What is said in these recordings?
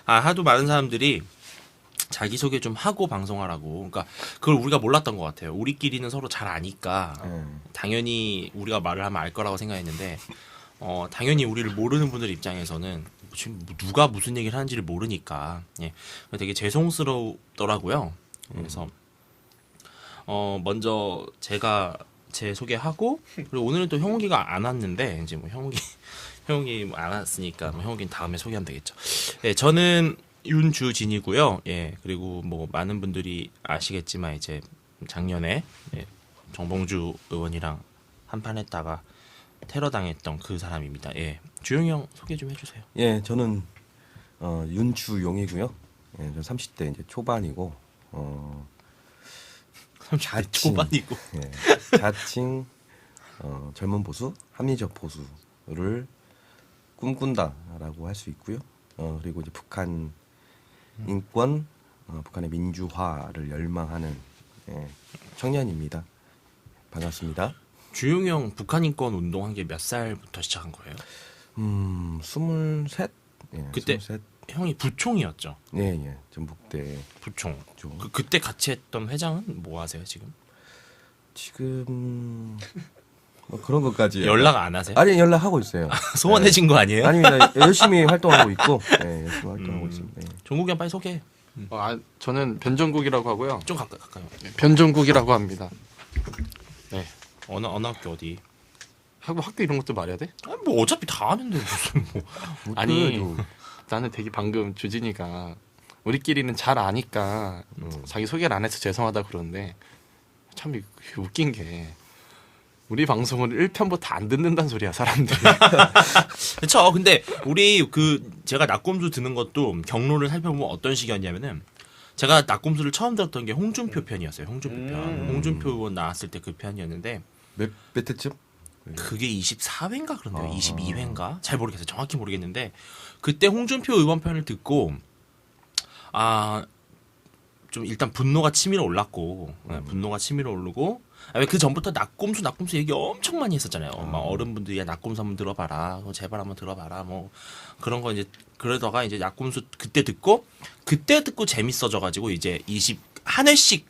하도 많은 사람들이 자기소개 좀 하고 방송하라고. 그러니까 그걸 우리가 몰랐던 것 같아요. 우리끼리는 서로 잘 아니까 당연히 우리가 말을 하면 알 거라고 생각했는데 당연히 우리를 모르는 분들 입장에서는 지금 누가 무슨 얘기를 하는지를 모르니까 되게 죄송스럽더라고요. 그래서 먼저 제가 제 소개하고 그리고 오늘은 또 형욱이가 안 왔는데 이제 뭐 형욱이 뭐 안 왔으니까 뭐 형욱이는 다음에 소개하면 되겠죠. 네, 저는 윤주진이고요. 예, 그리고 뭐 많은 분들이 아시겠지만 이제 작년에 정봉주 의원이랑 한판 했다가 테러 당했던 그 사람입니다. 예, 주용이 형 소개 좀 해주세요. 예, 저는 윤주용이고요. 예, 저는 30대 이제 초반이고 30대 초반이고 예, 자칭 젊은 보수, 합리적 보수를 꿈꾼다라고 할 수 있고요. 그리고 이제 북한 인권, 북한의 민주화를 열망하는 청년입니다. 반갑습니다. 주용이 형 북한 인권 운동한 게 몇 살부터 시작한 거예요? 23. 예, 그때 23. 형이 부총이었죠. 예, 전북대 부총. 좀. 그때 같이 했던 회장은 뭐 하세요 지금? 지금 뭐 그런 것까지 연락 안 하세요? 아니 연락하고 있어요. 소원해진 거 아니에요? 아닙니다. 열심히 활동하고 있고, 열심히 활동하고 있습니다. 예. 종국이 형 빨리 소개. 저는 변종국이라고 하고요. 좀 가까요. 변종국이라고 합니다. 네. 어느 학교 어디? 학교 이런 것도 말해야 돼? 뭐 어차피 다 아는데 무슨 뭐. 아니 나는 되게 방금 주진이가 우리끼리는 잘 아니까 자기 소개를 안 해서 죄송하다 그러는데 참 웃긴 게 우리 방송을 1편부터 안 듣는다는 소리야 사람들이. 그렇죠. 근데 우리 제가 낙곰수 듣는 것도 경로를 살펴보면 어떤 식이었냐면은 제가 낙곰수를 처음 들었던 게 홍준표 편이었어요. 홍준표 편. 홍준표 의원 나왔을 때 그 편이었는데 몇 회쯤? 그게 24회인가 그런데요. 22회인가? 잘 모르겠어요. 정확히 모르겠는데 그때 홍준표 의원 편을 듣고 좀 일단 분노가 치밀어 올랐고 분노가 치밀어 오르고 그 전부터 낙곰수 얘기 엄청 많이 했었잖아요. 막 어른분들이 야 낙곰수 한번 들어봐라, 제발 한번 들어봐라, 뭐 그런 거 이제 그러다가 이제 낙곰수 그때 듣고 재밌어져가지고 이제 21회씩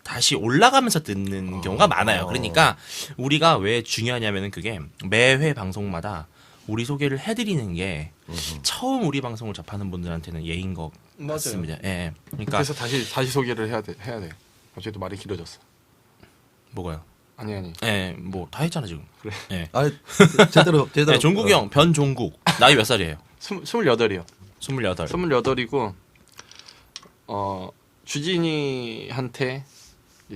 다시 올라가면서 듣는 경우가 많아요. 그러니까 우리가 왜 중요하냐면은 그게 매회 방송마다 우리 소개를 해드리는 게 처음 우리 방송을 접하는 분들한테는 예인 것 같습니다. 예. 그러니까 그래서 다시 소개를 해야 돼. 어제도 말이 길어졌어. 뭐가요? 아니. 예, 뭐 다 했잖아 지금. 그래. 예. 제대로. 네, 종국이 형, 변종국. 나이 몇 살이에요? 28이요. 28. 28이고 주진이한테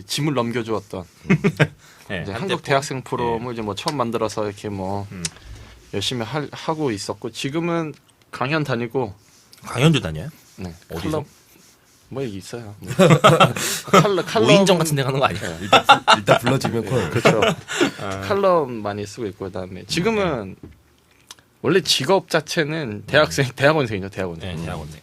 짐을 넘겨주었던 네, 이제 한때 한국 대학생 프로를 이제 뭐 처음 만들어서 이렇게 뭐 열심히 하고 있었고 지금은 강연 다니고. 강연도 다녀요? 네. 어디서? 칼럼 뭐 얘기 있어요. 칼럼 모임점 같은 데 가는 거 아니에요? 일단 불러주면 콜. 그렇죠. 칼럼 많이 쓰고 있고 그다음에 지금은 원래 직업 자체는 대학원생이죠. 대학원생. 네, 대학원네.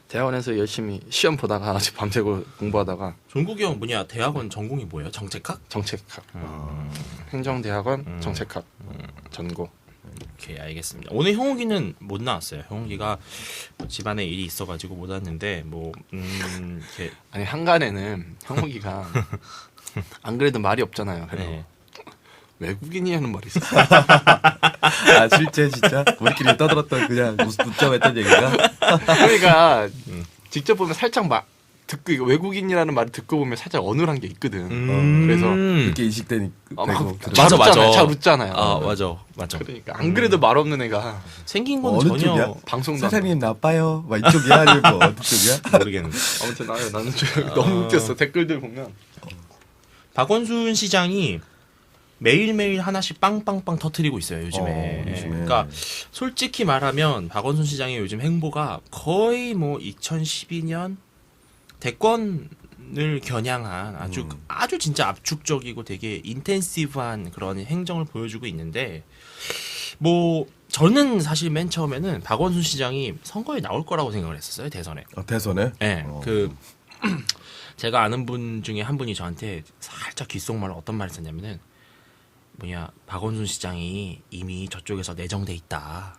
대학원에서 열심히 시험 보다가 아주 밤새고 공부하다가. 종국이 형 대학원 전공이 뭐예요? 정책학? 정책학. 행정대학원 정책학 전공. 오케이, 알겠습니다. 오늘 형욱이는 못 나왔어요. 형욱이가 뭐 집안에 일이 있어가지고 못 왔는데 이렇게 아니 한간에는 형욱이가 안 그래도 말이 없잖아요. 그래서 네. 외국인이라는 말이 있어. 실제 진짜 우리끼리 떠들었던 그냥 웃자했던 얘기가. 그러니까 직접 보면 살짝 듣고 이거 외국인이라는 말을 듣고 보면 살짝 어눌한 게 있거든. 그래서 이렇게 인식되니. 맞아. 잘 웃잖아요. 맞아. 그러니까 안 그래도 말 없는 애가 생긴 건 어느 전혀 쪽이야? 방송도 사장님 나빠요. 막 이쪽이야 아니면 뭐 어느 쪽이야? 모르겠는데. 아무튼 나는 너무 웃겼어. 댓글들 보면 박원순 시장이 매일매일 하나씩 빵빵빵 터트리고 있어요 요즘에. 요즘에. 그러니까 솔직히 말하면 박원순 시장의 요즘 행보가 거의 뭐 2012년 대권을 겨냥한 아주 진짜 압축적이고 되게 인텐시브한 그런 행정을 보여주고 있는데 뭐 저는 사실 맨 처음에는 박원순 시장이 선거에 나올 거라고 생각을 했었어요. 대선에. 대선에? 네, 제가 아는 분 중에 한 분이 저한테 살짝 귓속말로 어떤 말을 했었냐면은 박원순 시장이 이미 저쪽에서 내정돼 있다.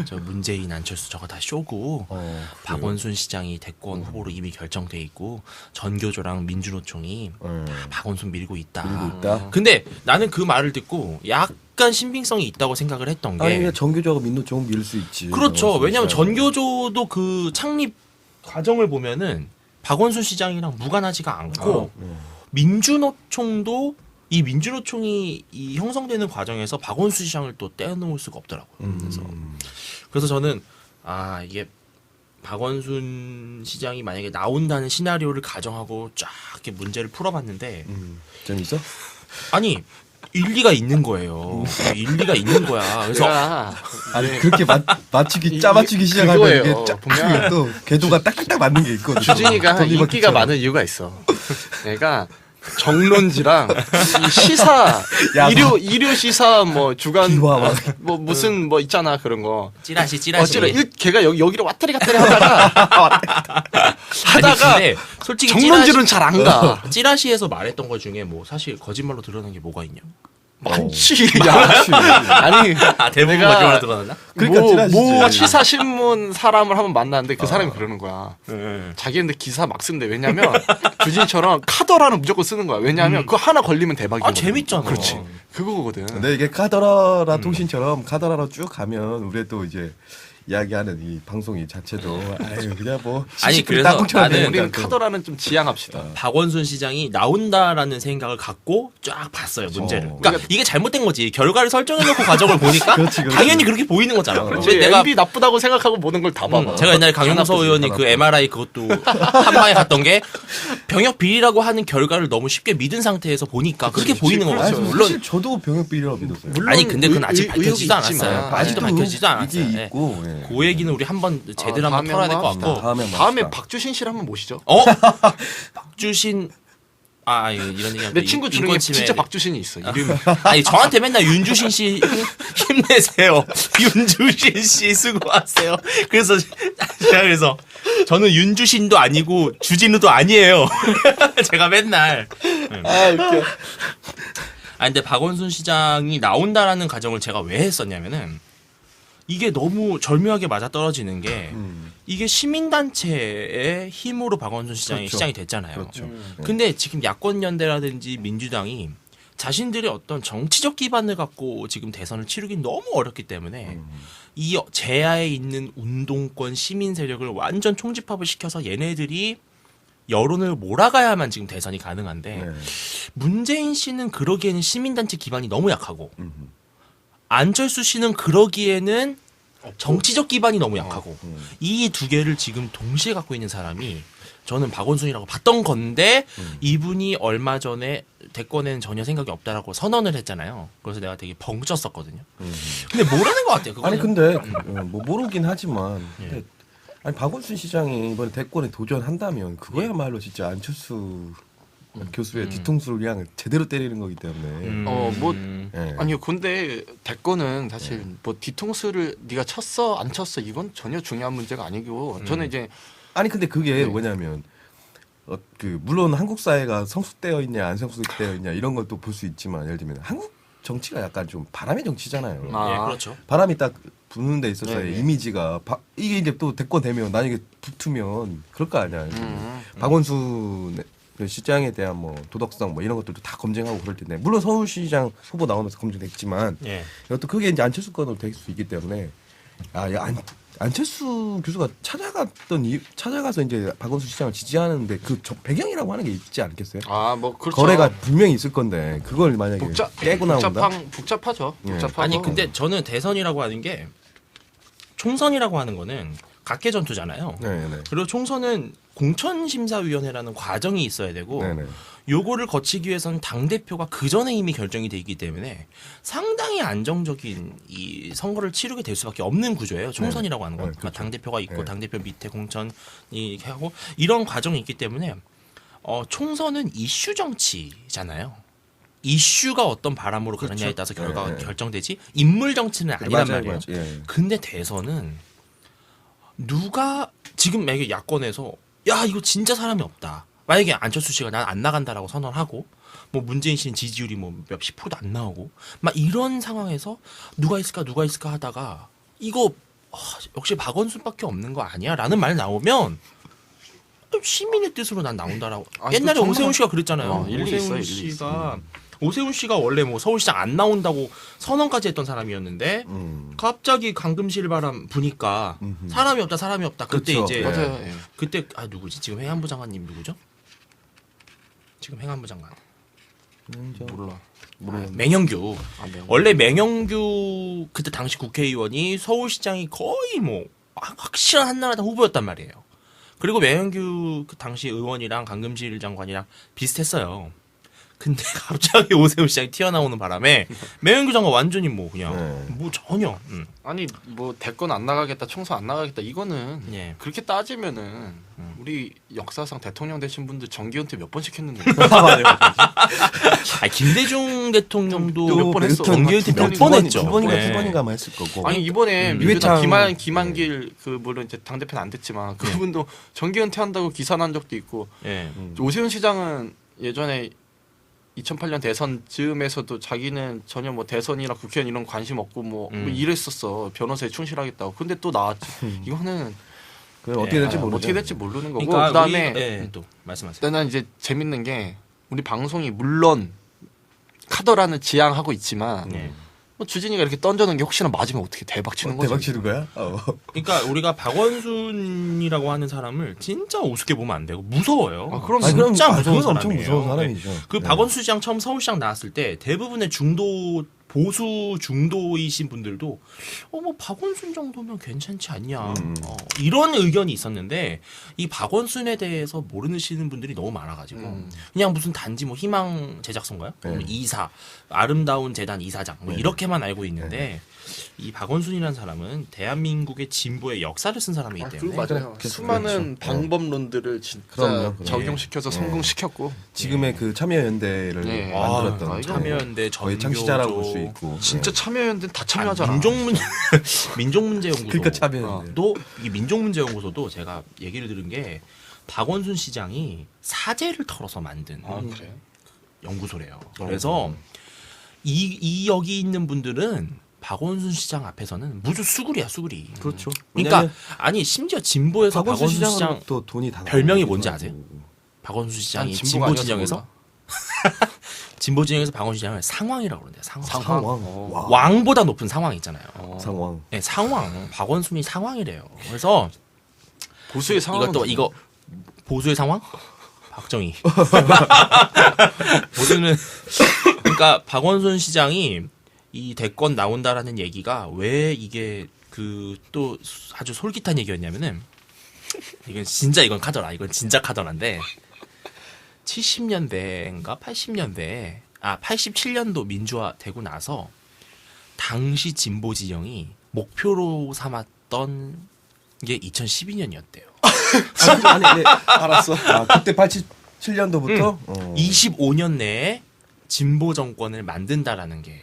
저 문재인 안철수 저거 다 쇼고 박원순 시장이 대권 후보로 이미 결정돼 있고 전교조랑 민주노총이 다 박원순 밀고 있다. 밀고 있다. 근데 나는 그 말을 듣고 약간 신빙성이 있다고 생각을 했던 게 아니 정교조하고 민노총은 밀 수 있지. 그렇죠. 박원순 왜냐하면 시장. 전교조도 그 창립 과정을 보면은 박원순 시장이랑 무관하지가 않고 민주노총도 이 민주노총이 이 형성되는 과정에서 박원순 시장을 또 떼어놓을 수가 없더라고요. 그래서 저는 이게 박원순 시장이 만약에 나온다는 시나리오를 가정하고 쫙 이렇게 문제를 풀어봤는데 재밌어? 아니 일리가 있는 거예요. 일리가 있는 거야. 그래서 아니 그렇게 맞추기 짜맞추기 시작하면 그거예요. 이게 쫙 보면 또 궤도가 딱딱딱 맞는 게 있거든. 주진이가 인기가 많은 이유가 있어. 얘가 정론지랑 이 시사 야, 일요 시사 뭐 주간 기와 막. 뭐 무슨 뭐 있잖아 그런 거. 찌라시. 걔가 여기로 왔다리 갔다리 하다가 근데 솔직히 정론지는 잘 안 가. 찌라시에서 말했던 것 중에 뭐 사실 거짓말로 드러난 게 뭐가 있냐? 많지. 아니 대부분 내가 거짓말로 드러났나? 그러니까 찌라시지. 뭐 시사 신문 사람을 한번 만났는데 그 사람이 그러는 거야. 네. 자기는 기사 막 쓴대. 왜냐면 주진이처럼 카더라는 무조건 쓰는 거야. 왜냐면 그거 하나 걸리면 대박이야. 재밌잖아. 그렇지. 그거거든. 근데 이게 카더라라 통신처럼 카더라로 쭉 가면 우리 또 이제 이야기하는 이 방송이 자체도 아유 그냥 뭐 아니, 시시콜 그래서 땅콩처럼 나는 우리는 되니까 또. 카더라는 좀 지양합시다. 박원순 시장이 나온다라는 생각을 갖고 쫙 봤어요 문제를. 어. 그러니까 이게 잘못된 거지. 결과를 설정해놓고 과정을 보니까 그렇지. 당연히 그렇게 보이는 거잖아. 그렇지. 왜 내가 MB 나쁘다고 생각하고 모든 걸 다 봐봐. 제가 옛날에 강용서 의원이 그 MRI 그것도 한 방에 갔던 게 병역 비리라고 하는 결과를 너무 쉽게 믿은 상태에서 보니까 그렇게 보이는 그렇죠. 아니, 거죠. 물론 물론 저도 병역 비리라고 믿었어요. 물론 아니 근데 그건 아직 의혹이 밝혀지지도 있지만 않았어요. 아직도 밝혀지지도 않았어요. 이게 예. 있고 예. 그 얘기는 우리 한번 제대로 한번 다음에 털어야 될 것 한번 같고. 다음에 한번 다음에 합시다. 박주신 씨를 한번 모시죠. 박주신 이런 얘기 내 친구 중에 진짜 박주신이 있어. 이름이. 아니 저한테 맨날 윤주신 씨 힘내세요. 윤주신 씨 수고하세요. 그래서 제가 그래서 저는 윤주신도 아니고 주진우도 아니에요. 제가 맨날. 아 웃겨. 근데 박원순 시장이 나온다라는 가정을 제가 왜 했었냐면은 이게 너무 절묘하게 맞아 떨어지는 게 이게 시민단체의 힘으로 박원순 시장이 그렇죠. 시장이 됐잖아요. 그렇죠. 근데 지금 야권연대라든지 민주당이 자신들의 어떤 정치적 기반을 갖고 지금 대선을 치르긴 너무 어렵기 때문에 이 제야에 있는 운동권 시민 세력을 완전 총집합을 시켜서 얘네들이 여론을 몰아가야만 지금 대선이 가능한데 네. 문재인 씨는 그러기에는 시민단체 기반이 너무 약하고 안철수 씨는 그러기에는 정치적 기반이 너무 약하고 이 두 개를 지금 동시에 갖고 있는 사람이 저는 박원순이라고 봤던 건데 이분이 얼마 전에 대권에는 전혀 생각이 없다라고 선언을 했잖아요. 그래서 내가 되게 벙쪘었거든요. 근데 모르는 것 같아요. 아니 그거는. 근데 뭐 모르긴 하지만 예. 근데 아니 박원순 시장이 이번에 대권에 도전한다면 그거야말로 진짜 안철수 교수의 뒤통수를 그냥 제대로 때리는 거기 때문에 뭐 예. 아니요. 근데 대권은 사실 뭐 뒤통수를 네가 쳤어 안 쳤어 이건 전혀 중요한 문제가 아니고 저는 이제 아니 근데 그게 뭐냐면 그 물론 한국 사회가 성숙되어 있냐 안 성숙되어 있냐 이런 것도 볼 수 있지만 예를 들면 한국 정치가 약간 좀 바람의 정치잖아요. 아. 예, 그렇죠. 바람이 딱 부는 데 있어서의 네. 이미지가 이게 이제 또 대권 되면 나중에 붙으면 그럴 거 아니야. 박원순 시장에 대한 뭐 도덕성 뭐 이런 것들도 다 검증하고 그럴 텐데 물론 서울시장 후보 나오면서 검증됐지만 예. 이것도 크게 이제 안철수 건으로 될 수 있기 때문에 안철수 교수가 찾아가서 이제 박원순 시장을 지지하는데 그 배경이라고 하는 게 있지 않겠어요? 아 뭐 그렇죠. 거래가 분명히 있을 건데 그걸 만약에 깨고 나온다. 복잡하죠. 예. 복잡하고. 아니 근데 저는 대선이라고 하는 게 총선이라고 하는 거는 각계 전투잖아요. 네네. 그리고 총선은 공천심사위원회라는 과정이 있어야 되고 네네. 요거를 거치기 위해서는 당대표가 그 전에 이미 결정이 돼 있기 때문에 상당히 안정적인 이 선거를 치르게 될 수밖에 없는 구조예요. 총선이라고 하는 건. 네, 그러니까 그렇죠. 당대표가 있고 네. 당대표 밑에 공천이 이렇게 하고 이런 과정이 있기 때문에 총선은 이슈 정치잖아요. 이슈가 어떤 바람으로 가느냐에 따라서 결과가 네, 네. 결정되지 인물 정치는 아니란 말이에요. 맞아요. 예. 근데 대선은 누가 지금 만약에 야권에서 야 이거 진짜 사람이 없다. 만약에 안철수 씨가 난 안 나간다라고 선언하고 뭐 문재인 씨는 지지율이 뭐 몇십 프로도 안 나오고 막 이런 상황에서 누가 있을까 하다가 이거 역시 박원순밖에 없는 거 아니야라는 말 나오면 시민의 뜻으로 난 나온다라고. 아니, 옛날에 또 오세훈 씨가 그랬잖아요. 일리 있어, 오세훈 일리 씨가 오세훈 씨가 원래 뭐 서울시장 안 나온다고 선언까지 했던 사람이었는데 갑자기 강금실 바람 부니까 사람이 없다. 그때 그쵸. 이제 예. 맞아요. 예. 그때 누구지? 지금 행안부 장관님 누구죠? 지금 행안부 장관. 몰라. 맹영규. 맹영규. 원래 맹영규 그때 당시 국회의원이 서울시장이 거의 뭐 확실한 한나라당 후보였단 말이에요. 그리고 맹영규 그 당시 의원이랑 강금실 장관이랑 비슷했어요. 근데 갑자기 오세훈 시장이 튀어나오는 바람에 맹영규 장관 완전히 뭐 그냥 뭐 전혀. 아니 뭐 대권 안 나가겠다, 총선 안 나가겠다 이거는 예. 그렇게 따지면은 우리 역사상 대통령 되신 분들 정기은퇴 몇 번씩 했는데 김대중 대통령도 몇 번 했어. 정기은퇴 몇 두 번 번, 했죠. 두 번인가 네. 세 번인가만 했을 거고. 아니 이번에 유해창- 민주당 김한길 그 물론 이제 당 대표는 안 됐지만 그분도 정기은퇴한다고 기사 난 적도 있고 예. 오세훈 시장은 예전에 2008년 대선 즈음에서도 자기는 전혀 뭐 대선이나 국회의원 이런 관심 없고 뭐 이랬었어. 변호사에 충실하겠다고. 근데 또 나왔지. 이거는 그 어떻게 될지 모르죠. 어떻게 될지 모르는 거고. 그러니까 그다음에 또 말씀하세요. 일단은 이제 재밌는 게 우리 방송이 물론 카더라는 지향하고 있지만 네. 뭐 주진이가 이렇게 던져놓은 게 혹시나 맞으면 어떻게 대박 치는 거지. 대박 치는 거야? 그러니까 우리가 박원순이라고 하는 사람을 진짜 우습게 보면 안 되고 무서워요. 아, 그럼 아니, 진짜 그럼 무서운 그건 엄청 사람이에요. 무서운 사람이죠. 네. 그 네. 박원순 시장 처음 서울시장 나왔을 때 대부분의 보수 중도이신 분들도 뭐 박원순 정도면 괜찮지 않냐 이런 의견이 있었는데 이 박원순에 대해서 모르시는 분들이 너무 많아가지고 그냥 무슨 단지 뭐 희망 제작소인가요? 네. 이사 아름다운 재단 이사장 뭐 이렇게만 알고 있는데 이 박원순이라는 사람은 대한민국의 진보의 역사를 쓴 사람이기 때문에 맞아요. 그렇죠. 수많은 방법론들을 진짜 그럼요. 적용시켜서 성공시켰고 지금의 그 참여연대를 네. 만들었던 아, 이거 참여연대 거의 전교조 창시자라고 볼 수 있고. 진짜 참여연대 다 참여하잖아. 민족문제연구소 그러니까 참여연대. 이 민족문제연구소도 제가 얘기를 들은 게 박원순 시장이 사제를 털어서 만든 그래. 연구소래요. 그래서 이 여기 있는 분들은 박원순 시장 앞에서는 무주 수구리야 수구리. 그렇죠. 그러니까 왜냐면 아니 심지어 진보에서 박원순 박원순 시장 시장으로부터 돈이 다 별명이 나오기도 뭔지 하고. 아세요? 박원순 시장이 난 진보가 진보 아니어서 진영에서 몰라. 진보 진영에서 박원순 시장을 상왕이라고 그러는데요. 상황. 와. 왕보다 높은 상황 있잖아요. 상황. 네, 상황. 박원순이 상황이래요. 그래서 보수의 상황은 이거 보수의 상황? 박정희. 보수는 그러니까 박원순 시장이 이 대권 나온다라는 얘기가 왜 이게 그 또 아주 솔깃한 얘기였냐면은 이건 카더라. 이건 진짜 카더라인데 70년대인가 80년대에 87년도 민주화 되고 나서 당시 진보 진영이 목표로 삼았던 게 2012년이었대요. 아니, 네. 알았어. 그때 87년도부터 25년 내에 진보 정권을 만든다라는 게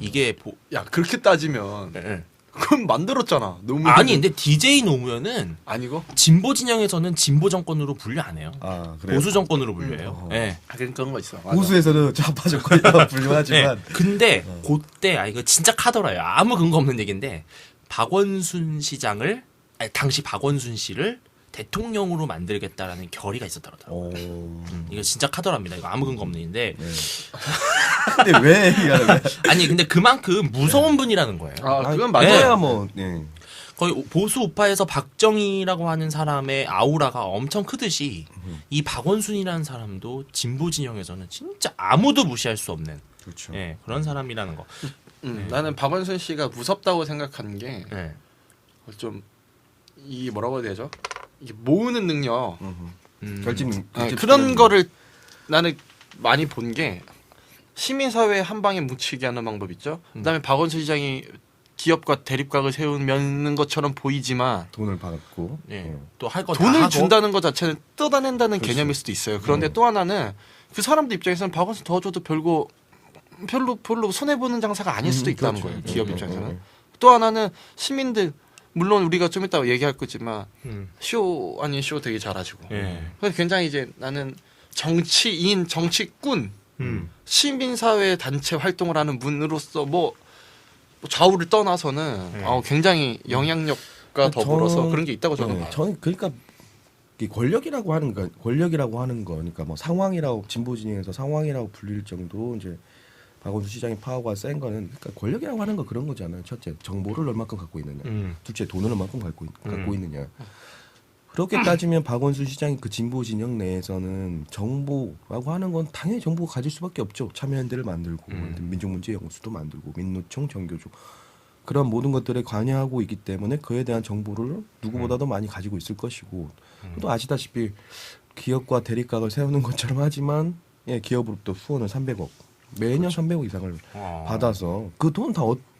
이게 야 그렇게 따지면 예. 그럼 만들었잖아. 너무 아니 근데 DJ 노무현은 아니고 진보 진영에서는 진보 정권으로 분류 안 해요. 그래요? 보수 정권으로 분류해요. 예. 그런 거 있어. 보수에서는 좌파 정권이라고 네. 분류하지만 근데 그때 이거 진짜 카더라요. 아무 근거 없는 얘기인데 박원순 시장을 당시 박원순 씨를 대통령으로 만들겠다라는 결의가 있었더라고요. 이거 진짜 카더랍니다. 이거 아무 근거 없는 얘기인데 근데 왜 얘기하는 거야? 아니 근데 그만큼 무서운 분이라는 거예요. 그건 맞아야 네. 뭐 네. 거의 보수 우파에서 박정희라고 하는 사람의 아우라가 엄청 크듯이 이 박원순이라는 사람도 진보 진영에서는 진짜 아무도 무시할 수 없는 그렇죠. 그런 사람이라는 거. 나는 박원순 씨가 무섭다고 생각하는 게 좀 네. 이 뭐라고 해야 되죠? 이게 모으는 능력 결집 그런 거를 나는 많이 본 게 시민사회 한 방에 뭉치게 하는 방법 있죠. 그다음에 박원순 시장이 기업과 대립각을 세우는 것처럼 보이지만 돈을 받고 또 할 거 다 돈을 하고 준다는 것 자체는 뜯어낸다는 개념일 수도 있어요. 그런데 또 하나는 그 사람들 입장에서는 박원순 더 줘도 별로 손해 보는 장사가 아닐 수도 있다는 그렇죠. 거예요. 기업 입장에서는. 또 하나는 시민들 물론 우리가 좀 이따 얘기할 거지만 쇼 아닌 쇼 되게 잘하시고. 예. 그래서 굉장히 이제 나는 정치인, 정치꾼 시민사회 단체 활동을 하는 분으로서 뭐 좌우를 떠나서는 굉장히 영향력과 더불어서 그런 게 있다고 저는 봐요. 저는 그러니까 이 권력이라고 하는 거, 그러니까 뭐 상황이라고 진보 진영에서 상황이라고 불릴 정도 이제 박원순 시장의 파워가 센 거는 그러니까 권력이라고 하는 거 그런 거잖아요. 첫째, 정보를 얼마큼 갖고 있느냐. 둘째, 돈을 얼마큼 갖고 있느냐. 그렇게 따지면 박원순 시장이 그 진보 진영 내에서는 정보라고 하는 건 당연히 정보가 가질 수밖에 없죠. 참여연대를 만들고 민족문제연구소도 만들고 민노총 정교조 그런 모든 것들에 관여하고 있기 때문에 그에 대한 정보를 누구보다도 많이 가지고 있을 것이고 또 아시다시피 기업과 대립각을 세우는 것처럼 하지만 기업으로부터 후원을 300억 매년 300억 이상을 받아서 그 돈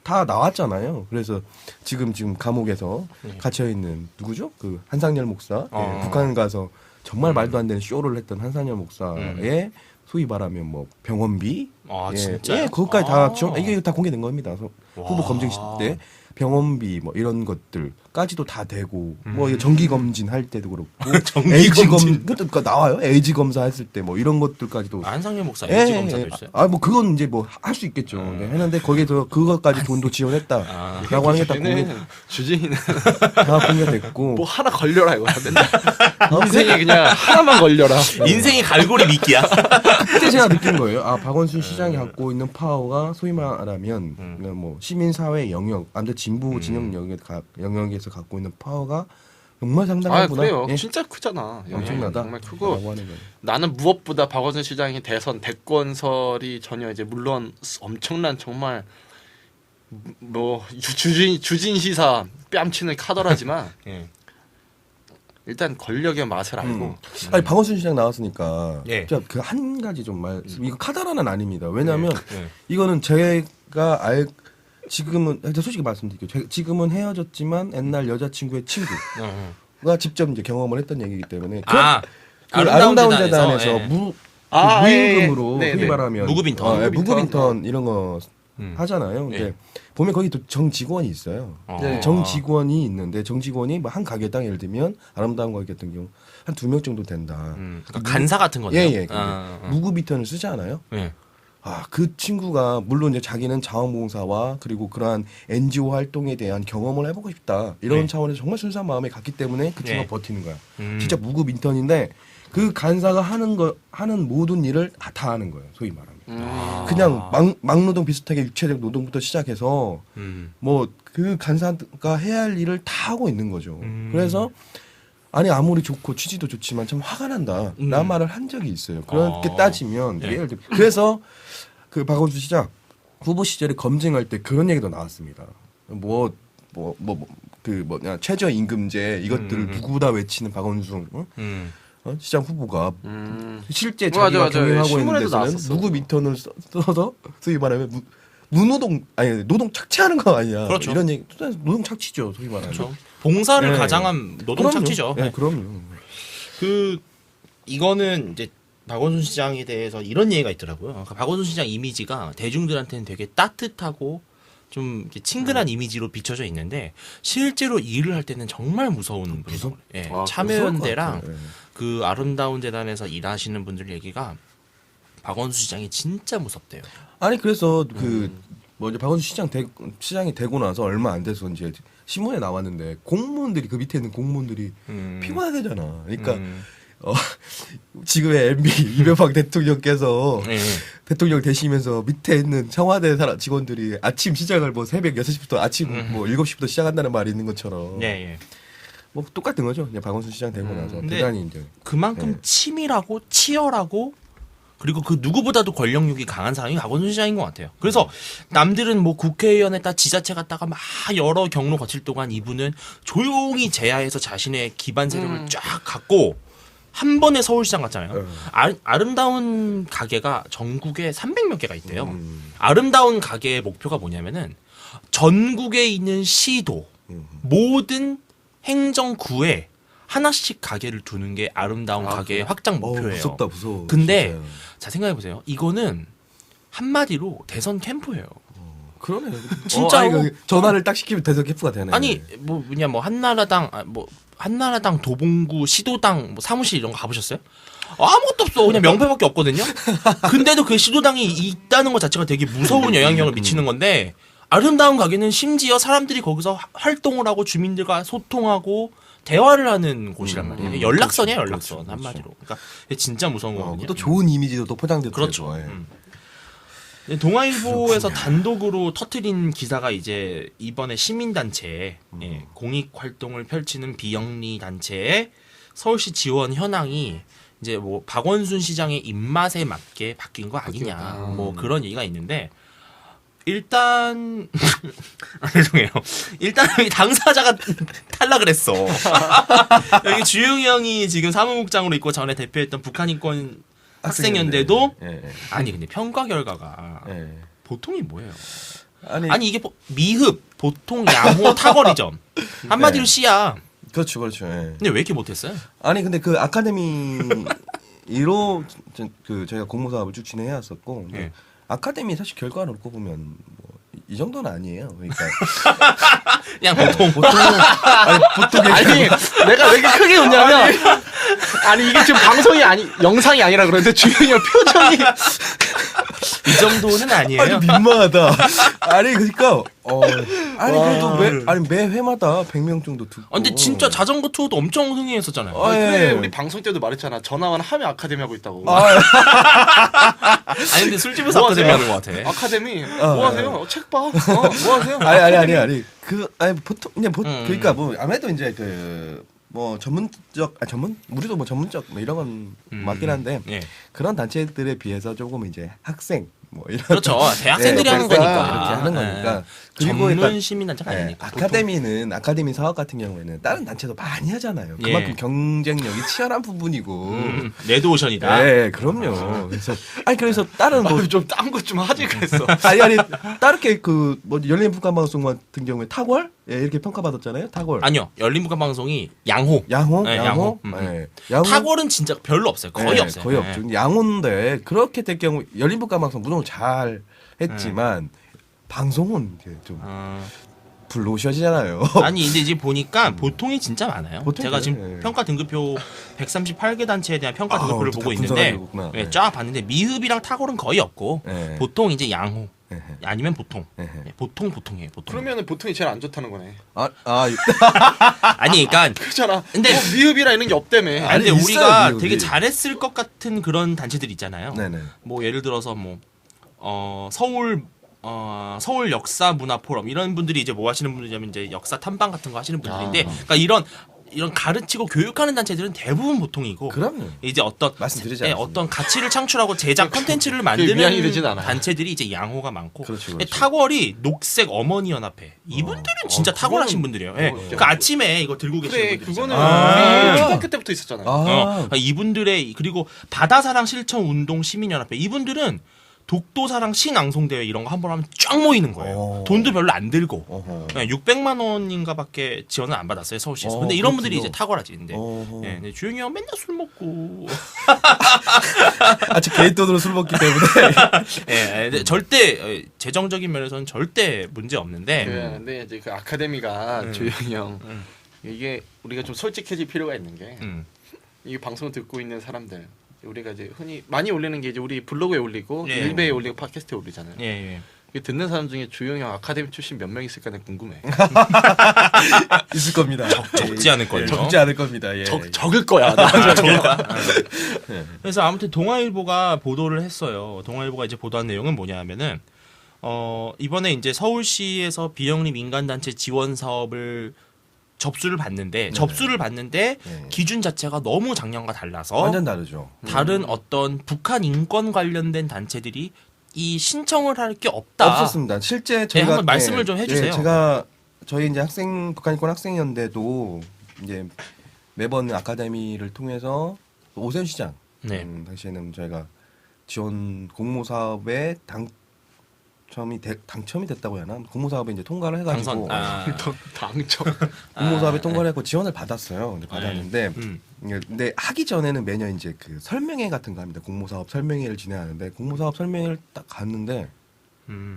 다 나왔잖아요. 그래서 지금 감옥에서 갇혀 있는 누구죠? 그 한상열 목사 북한 가서 정말 말도 안 되는 쇼를 했던 한상열 목사의 소위 말하면 뭐 병원비, 진짜, 그것까지 다 이게 다 공개된 겁니다. 후보 검증식 때 병원비 뭐 이런 것들까지도 다 되고 뭐 정기 검진 할 때도 그렇고 LG 검진 그러니까 나와요. LG 검사 했을 때 뭐 이런 것들까지도 한상열 목사 LG 검사도 있어요. 뭐 그건 이제 뭐 할 수 있겠죠. 했는데 거기에서 그것까지 돈도 지원했다라고 하는 게 다 공개. 주진이는 다 공개됐고 뭐 하나 걸려라 이거야 맨날 인생에 그냥 하나만 걸려라. 인생이 갈고리 미끼야. 그때 제가 느낀 거예요. 박원순 시장이 갖고 있는 파워가 소위 말하면 뭐 시민사회 영역, 아무튼 진보 진영 영역에서 갖고 있는 파워가 정말 상당하구나. 그래요. 진짜 크잖아. 엄청나다. 정말 크고 나는 무엇보다 박원순 시장이 대선 대권설이 전혀 이제 물론 엄청난 정말 뭐 주진 시사 뺨치는 카더라지만 일단 권력의 맛을 알고. 아니 박원순 시장 나왔으니까 예. 그 한 가지 좀 이거 카더라는 아닙니다. 왜냐하면 이거는 제가 지금은 솔직히 말씀드릴게요. 지금은 헤어졌지만 옛날 여자친구의 친구가 직접 이제 경험을 했던 얘기이기 때문에 그 아름다운 재단에서 무임금으로 흔히 말하면 무급인턴 무급인턴 이런 거 하잖아요. 근데 보면 거기 또 정직원이 있어요. 정직원이 있는데 정직원이 뭐 한 가게당 예를 들면 아름다운 가게 같은 경우 한 2명 정도 된다. 그러니까 간사 같은 건데요. 무급인턴을 쓰지 않아요? 그 친구가 물론 이제 자기는 자원봉사와 그리고 그러한 NGO 활동에 대한 경험을 해보고 싶다 이런 차원에서 정말 순수한 마음에 갔기 때문에 그 친구가 버티는 거야. 진짜 무급 인턴인데 그 간사가 하는 모든 일을 다 하는 거예요. 소위 말하면 그냥 막노동 비슷하게 육체적 노동부터 시작해서 뭐 그 간사가 해야 할 일을 다 하고 있는 거죠. 그래서 아무리 좋고 취지도 좋지만 참 화가 난다. 라는 말을 한 적이 있어요. 그렇게 따지면 예를 들어 그래서 그 박원순 시장 후보 시절에 검증할 때 그런 얘기도 나왔습니다. 최저임금제 이것들을 누구보다 외치는 박원순 시장 후보가 실제 자기가 경영하고 있는 데서는 무급 인턴을 써서 소위 말하면 노동 착취하는 거 아니야. 그렇죠. 이런 얘기 노동 착취죠. 소위 말하면. 그렇죠. 봉사를 가장한 노동 착취죠. 그럼요. 이거는 이제 박원순 시장에 대해서 이런 얘기가 있더라고요. 그러니까 박원순 시장 이미지가 대중들한테는 되게 따뜻하고 좀 이렇게 친근한 이미지로 비춰져 있는데 실제로 일을 할 때는 정말 무서운 분이죠. 참여연대랑 그 아름다운 재단에서 일하시는 분들 얘기가 박원순 시장이 진짜 무섭대요. 아니 그래서 이제 박원순 시장이 되고 나서 얼마 안 돼서 이제 신문에 나왔는데 공무원들이 그 밑에 있는 공무원들이 피곤하대잖아. 그러니까 지금의 MB 이명박 대통령께서 대통령 되시면서 밑에 있는 청와대 직원들이 아침 시작을 뭐 새벽 6시부터 아침 뭐 7시부터 시작한다는 말이 있는 것처럼 뭐 똑같은 거죠. 이제 박원순 시장 되고 나서 대단히 이제 그만큼 치밀하고 치열하고 그리고 그 누구보다도 권력욕이 강한 사람이 박원순 시장인 것 같아요. 그래서 남들은 뭐 국회의원 했다 지자체 갔다가 막 여러 경로 거칠 동안 이분은 조용히 제야해서 자신의 기반 세력을 쫙 갖고 한 번에 서울시장 갔잖아요. 아름다운 가게가 전국에 300몇 개가 있대요. 아름다운 가게의 목표가 뭐냐면은 전국에 있는 시도 모든 행정구에 하나씩 가게를 두는 게 아름다운 가게의 확장 목표예요. 무섭다, 무서워. 근데 진짜요. 자 생각해보세요. 이거는 한마디로 대선 캠프예요. 그러네. 진짜로 전화를 딱 시키면 대선 캠프가 되네. 아니 뭐 한나라당 한나라당 도봉구 시도당 뭐 사무실 이런 거 가보셨어요? 아무것도 없어. 그냥 명패밖에 없거든요. 근데도 그 시도당이 있다는 것 자체가 되게 무서운 영향력을 미치는 건데 아름다운 가게는 심지어 사람들이 거기서 활동을 하고 주민들과 소통하고 대화를 하는 곳이란 말이에요. 연락선이야, 연락선. 그렇죠, 한마디로. 그러니까 진짜 무서운 거거든요. 또 좋은 이미지도 또 포장되고 그렇죠. 예. 근데 동아일보에서 단독으로 터트린 기사가 이제 이번에 시민단체 공익 활동을 펼치는 비영리 단체의 서울시 지원 현황이 이제 뭐 박원순 시장의 입맛에 맞게 바뀐 거 아니냐 뭐 그런 얘기가 있는데 일단 죄송해요. 일단 여기 당사자가 탈락을 했어. 여기 주영이 형이 지금 사무국장으로 있고 전에 대표했던 북한인권 학생연대도 아니 근데 평가 결과가 보통이 뭐예요? 아니 이게 미흡, 보통, 양호, 탁월이점 한마디로 C야. 그렇죠. 예. 근데 왜 이렇게 못했어요? 아니 근데 그 아카데미로 그 저희가 공모 사업을 쭉 진행해 왔었고 예. 아카데미 사실 결과를 놓고 보면 뭐 이 정도는 아니에요. 그러니까 그냥 보통. 아니 내가 왜 이렇게 크게 웃냐면 아니 이게 지금 방송이 아니 영상이 아니라 그러는데 주영이 형 표정이 이 정도는 아니에요. 아주 민망하다. 아니 그러니까 아니 그래도 매 회마다 100명 정도 듣고. 근데 진짜 자전거 투어도 엄청 흥행했었잖아요. 그래 예. 우리 방송 때도 말했잖아. 전화만 하면 아카데미 하고 있다고. 아니 근데 술집에서 뭐 아카데미 하세요? 하는 것 같아. 아카데미 뭐 하세요? 책 봐. 뭐 하세요? 아니 보통 그냥 그러니까 뭐 음. 아무래도 이제 그 뭐 전문적 우리도 뭐 전문적 뭐 이런 건 맞긴 한데 예. 그런 단체들에 비해서 조금 이제 학생 뭐 이런 그렇죠. 대학생들이 하는 그래서 거니까. 이렇게 하는 거니까. 그리고 전문 일단 시민단체가 아니니까. 아카데미 사업 같은 경우에는 다른 단체도 많이 하잖아요. 예. 그만큼 경쟁력이 치열한 부분이고. 레드오션이다. 네, 그럼요. 그래서 다른 뭐 좀 딴 것 좀 하지 그랬어. 아니 다르게 그 뭐 열린 북한 방송 같은 경우에 탁월 이렇게 평가받았잖아요. 탁월. 아니요. 열린북한 방송이 양호. 양호? 네, 양호? 양호. 네. 양호? 탁월은 진짜 별로 없어요. 거의 네, 없어요. 거의 네. 없죠. 양호인데 그렇게 될 경우 열린 북한 방송 무조건 잘 했지만 방송은 이제 좀 블루오션이잖아요. 아니 근데 이제 보니까 보통이 진짜 많아요. 보통이 제가 지금 그래. 평가 등급표 138개 단체에 대한 평가 등급표를 또 보고 다 있는데 분석하고 있구나. 네, 네. 쫙 봤는데 미흡이랑 탁월은 거의 없고 네. 보통 이제 양호 네. 아니면 보통 네. 보통이에요. 보통. 그러면은 보통이 제일 안 좋다는 거네. 아니 그러니까 그렇잖아. 근데- 뭐 미흡이라 이런 게 없다며. 아니, 근데 있어요, 우리가 미흡이. 되게 잘했을 것 같은 그런 단체들 있잖아요. 네네. 뭐 예를 들어서 뭐 서울 역사 문화 포럼 이런 분들이 이제 뭐 하시는 분들이냐면 이제 역사 탐방 같은 거 하시는 분들인데 그러니까 이런 가르치고 교육하는 단체들은 대부분 보통이고 그럼요. 이제 어떤 말씀드리지 예, 않았습니다. 어떤 가치를 창출하고 제작 컨텐츠를 미안이 되진 만드는 않아요. 단체들이 이제 양호가 많고 그렇죠, 예, 그렇죠. 탁월이 녹색 어머니 연합회 이분들은 진짜 탁월하신 분들이에요. 예. 그 아침에 이거 들고 계시는 그래 분들 그거는 있잖아요. 우리 초등학교 때부터 있었잖아. 이분들의 그리고 바다사랑 실천 운동 시민연합회 이분들은 독도사랑 신앙송대회 이런 거 한 번 하면 쫙 모이는 거예요. 돈도 별로 안 들고. 어허. 600만 원인가밖에 지원을 안 받았어요 서울시에서. 어, 근데 이런 분들이 그렇군요. 이제 탁월하지. 근데, 어허. 근데 주영이 형 맨날 술 먹고. 제 개인 돈으로 술 먹기 때문에. 근데 절대 재정적인 면에서는 절대 문제 없는데. 근데 이제 그 아카데미가 조영이 형 이게 우리가 좀 솔직해질 필요가 있는 게 이 방송을 듣고 있는 사람들 우리가 이제 흔히 많이 올리는 게 이제 우리 블로그에 올리고 예. 일베에 올리고 팟캐스트에 올리잖아요. 예. 이게 듣는 사람 중에 주영이 형 아카데미 출신 몇 명 있을까 나 궁금해. 있을 겁니다. 적지 않을 걸요. 적지 않을 겁니다. 예. 적을 거야. 그래서 아무튼 동아일보가 보도를 했어요. 동아일보가 이제 보도한 내용은 뭐냐 하면은 이번에 이제 서울시에서 비영리 민간단체 지원 사업을 접수를 받는데 네. 기준 자체가 너무 작년과 달라서 완전 다르죠. 다른 어떤 북한 인권 관련된 단체들이 이 신청을 할 게 없다. 없었습니다. 실제 저희가 한번 말씀을 좀 해주세요. 제가 저희 이제 북한인권 학생연대도 이제 매번 아카데미를 통해서 오세훈 시장 네. 당시에는 저희가 지원 공모 사업에 당첨이 됐다고 해야 하나? 공모 사업에 이제 통과를 해가지고 당첨. 공모 사업에 통과를 했고 지원을 받았어요. 이제 받았는데 음. 근데 하기 전에는 매년 이제 그 설명회 같은 거 합니다. 공모 사업 설명회를 진행하는데 공모 사업 설명회를 딱 갔는데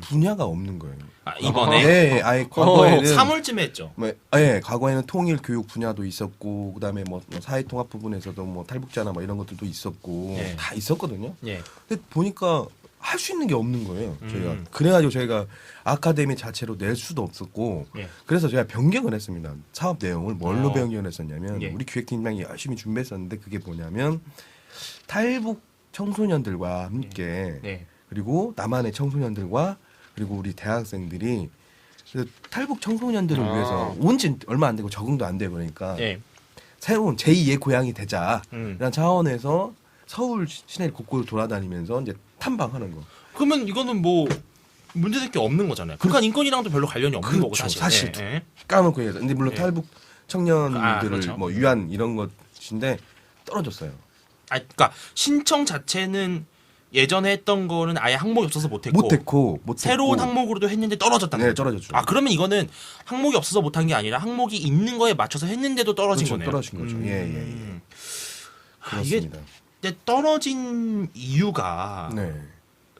분야가 없는 거예요. 아, 이번에 예, 아예 과거에는 3월쯤에 했죠. 뭐, 예, 과거에는 통일 교육 분야도 있었고 그다음에 뭐 사회 통합 부분에서도 뭐 탈북자나 뭐 이런 것들도 있었고 예. 다 있었거든요. 예. 근데 보니까 할 수 있는 게 없는 거예요. 저희가 그래가지고 저희가 아카데미 자체로 낼 수도 없었고 예. 그래서 제가 변경을 했습니다. 사업 내용을 뭘로 변경을 했었냐면 예. 우리 기획팀장이 열심히 준비했었는데 그게 뭐냐면 탈북 청소년들과 함께 네. 그리고 남한의 청소년들과 그리고 우리 대학생들이 그 탈북 청소년들을 위해서 온 지 얼마 안 되고 적응도 안 되고 그러니까 예. 새로운 제2의 고향이 되자라는 음. 차원에서 서울 시내 곳곳을 돌아다니면서 이제 탐방하는 거. 그러면 이거는 뭐 문제될 게 없는 거잖아요. 북한 인권이랑도 별로 관련이 없는 거고 사실. 예. 까놓고 얘기해서. 근데 물론 예. 탈북 청년들을 아, 그렇죠. 뭐 위한 이런 것인데 떨어졌어요. 아, 그러니까 신청 자체는 예전에 했던 거는 아예 항목이 없어서 못했고 못했고 새로운 항목으로도 했는데 떨어졌다는 네, 거죠. 떨어졌죠. 아 그러면 이거는 항목이 없어서 못한 게 아니라 항목이 있는 거에 맞춰서 했는데도 떨어진 그렇죠, 거네요. 떨어진 거죠. 예, 예, 예. 그렇습니다. 이게 근데 떨어진 이유가 네.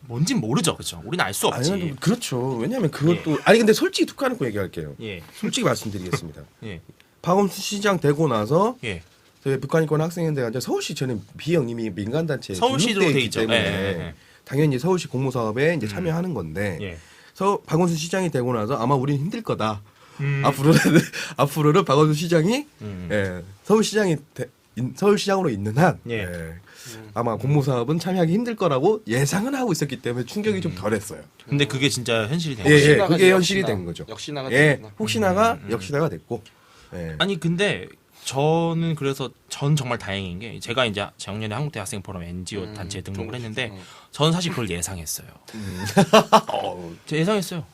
뭔진 모르죠, 그렇죠? 우리는 알 수 없지. 아니, 그렇죠. 왜냐하면 그것도 아니 근데 솔직히 툭 까놓고 얘기할게요. 예, 솔직히 말씀드리겠습니다. 예, 박원순 시장 되고 나서 예. 저희 북한 인권 학생회대가 이제 서울시 저는 비영림이 민간 단체에 서울시로 등록돼 돼 있기 있죠. 때문에 예, 예, 예. 당연히 서울시 공모 사업에 이제 참여하는 건데 예. 박원순 시장이 되고 나서 아마 우리는 힘들 거다. 음. 앞으로는 박원순 시장이 음. 서울시장으로 있는 한 예. 아마 공모 사업은 참여하기 힘들 거라고 예상은 하고 있었기 때문에 충격이 좀 덜했어요. 근데 그게 진짜 현실이 된 예, 거죠. 예, 역시나가 그게 이제 현실이 역시나. 된 거죠. 역시나가 예, 됐구나. 혹시나가 역시나가 됐고. 예. 아니 근데 저는 그래서 전 정말 다행인 게 제가 이제 작년에 한국대학생 포럼 NGO 단체에 등록을 했는데 저는 사실 그걸 예상했어요. 제가 예상했어요.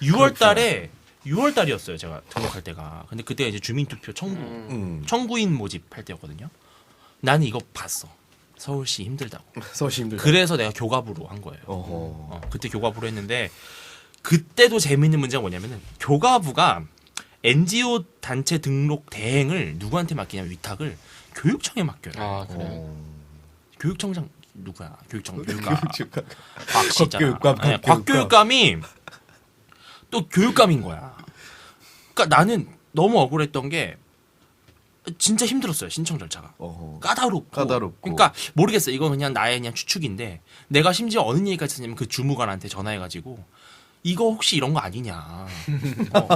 6월 달이었어요. 제가 등록할 때가. 근데 그때가 이제 주민투표 청구인 모집할 때였거든요. 나는 이거 봤어. 서울시 힘들다고. 서울시 힘들다. 그래서 내가 교갑으로 한 거예요. 어허. 그때 교갑으로 했는데 그때도 재미있는 문제가 뭐냐면은 교가부가 NGO 단체 등록 대행을 누구한테 맡기냐면 위탁을 교육청에 맡겨요. 아 그래. 교육청장 누구야? 교육청 교육감. 곽씨 있잖아. 곽교육감, 네, 곽교육감이 또 교육감인 거야. 그러니까 나는 너무 억울했던 게 진짜 힘들었어요. 신청 절차가. 어허. 까다롭고. 그러니까 모르겠어요. 이건 그냥 나의 그냥 추측인데 내가 심지어 어느 얘기까지 했냐면 그 주무관한테 전화해가지고 이거 혹시 이런 거 아니냐.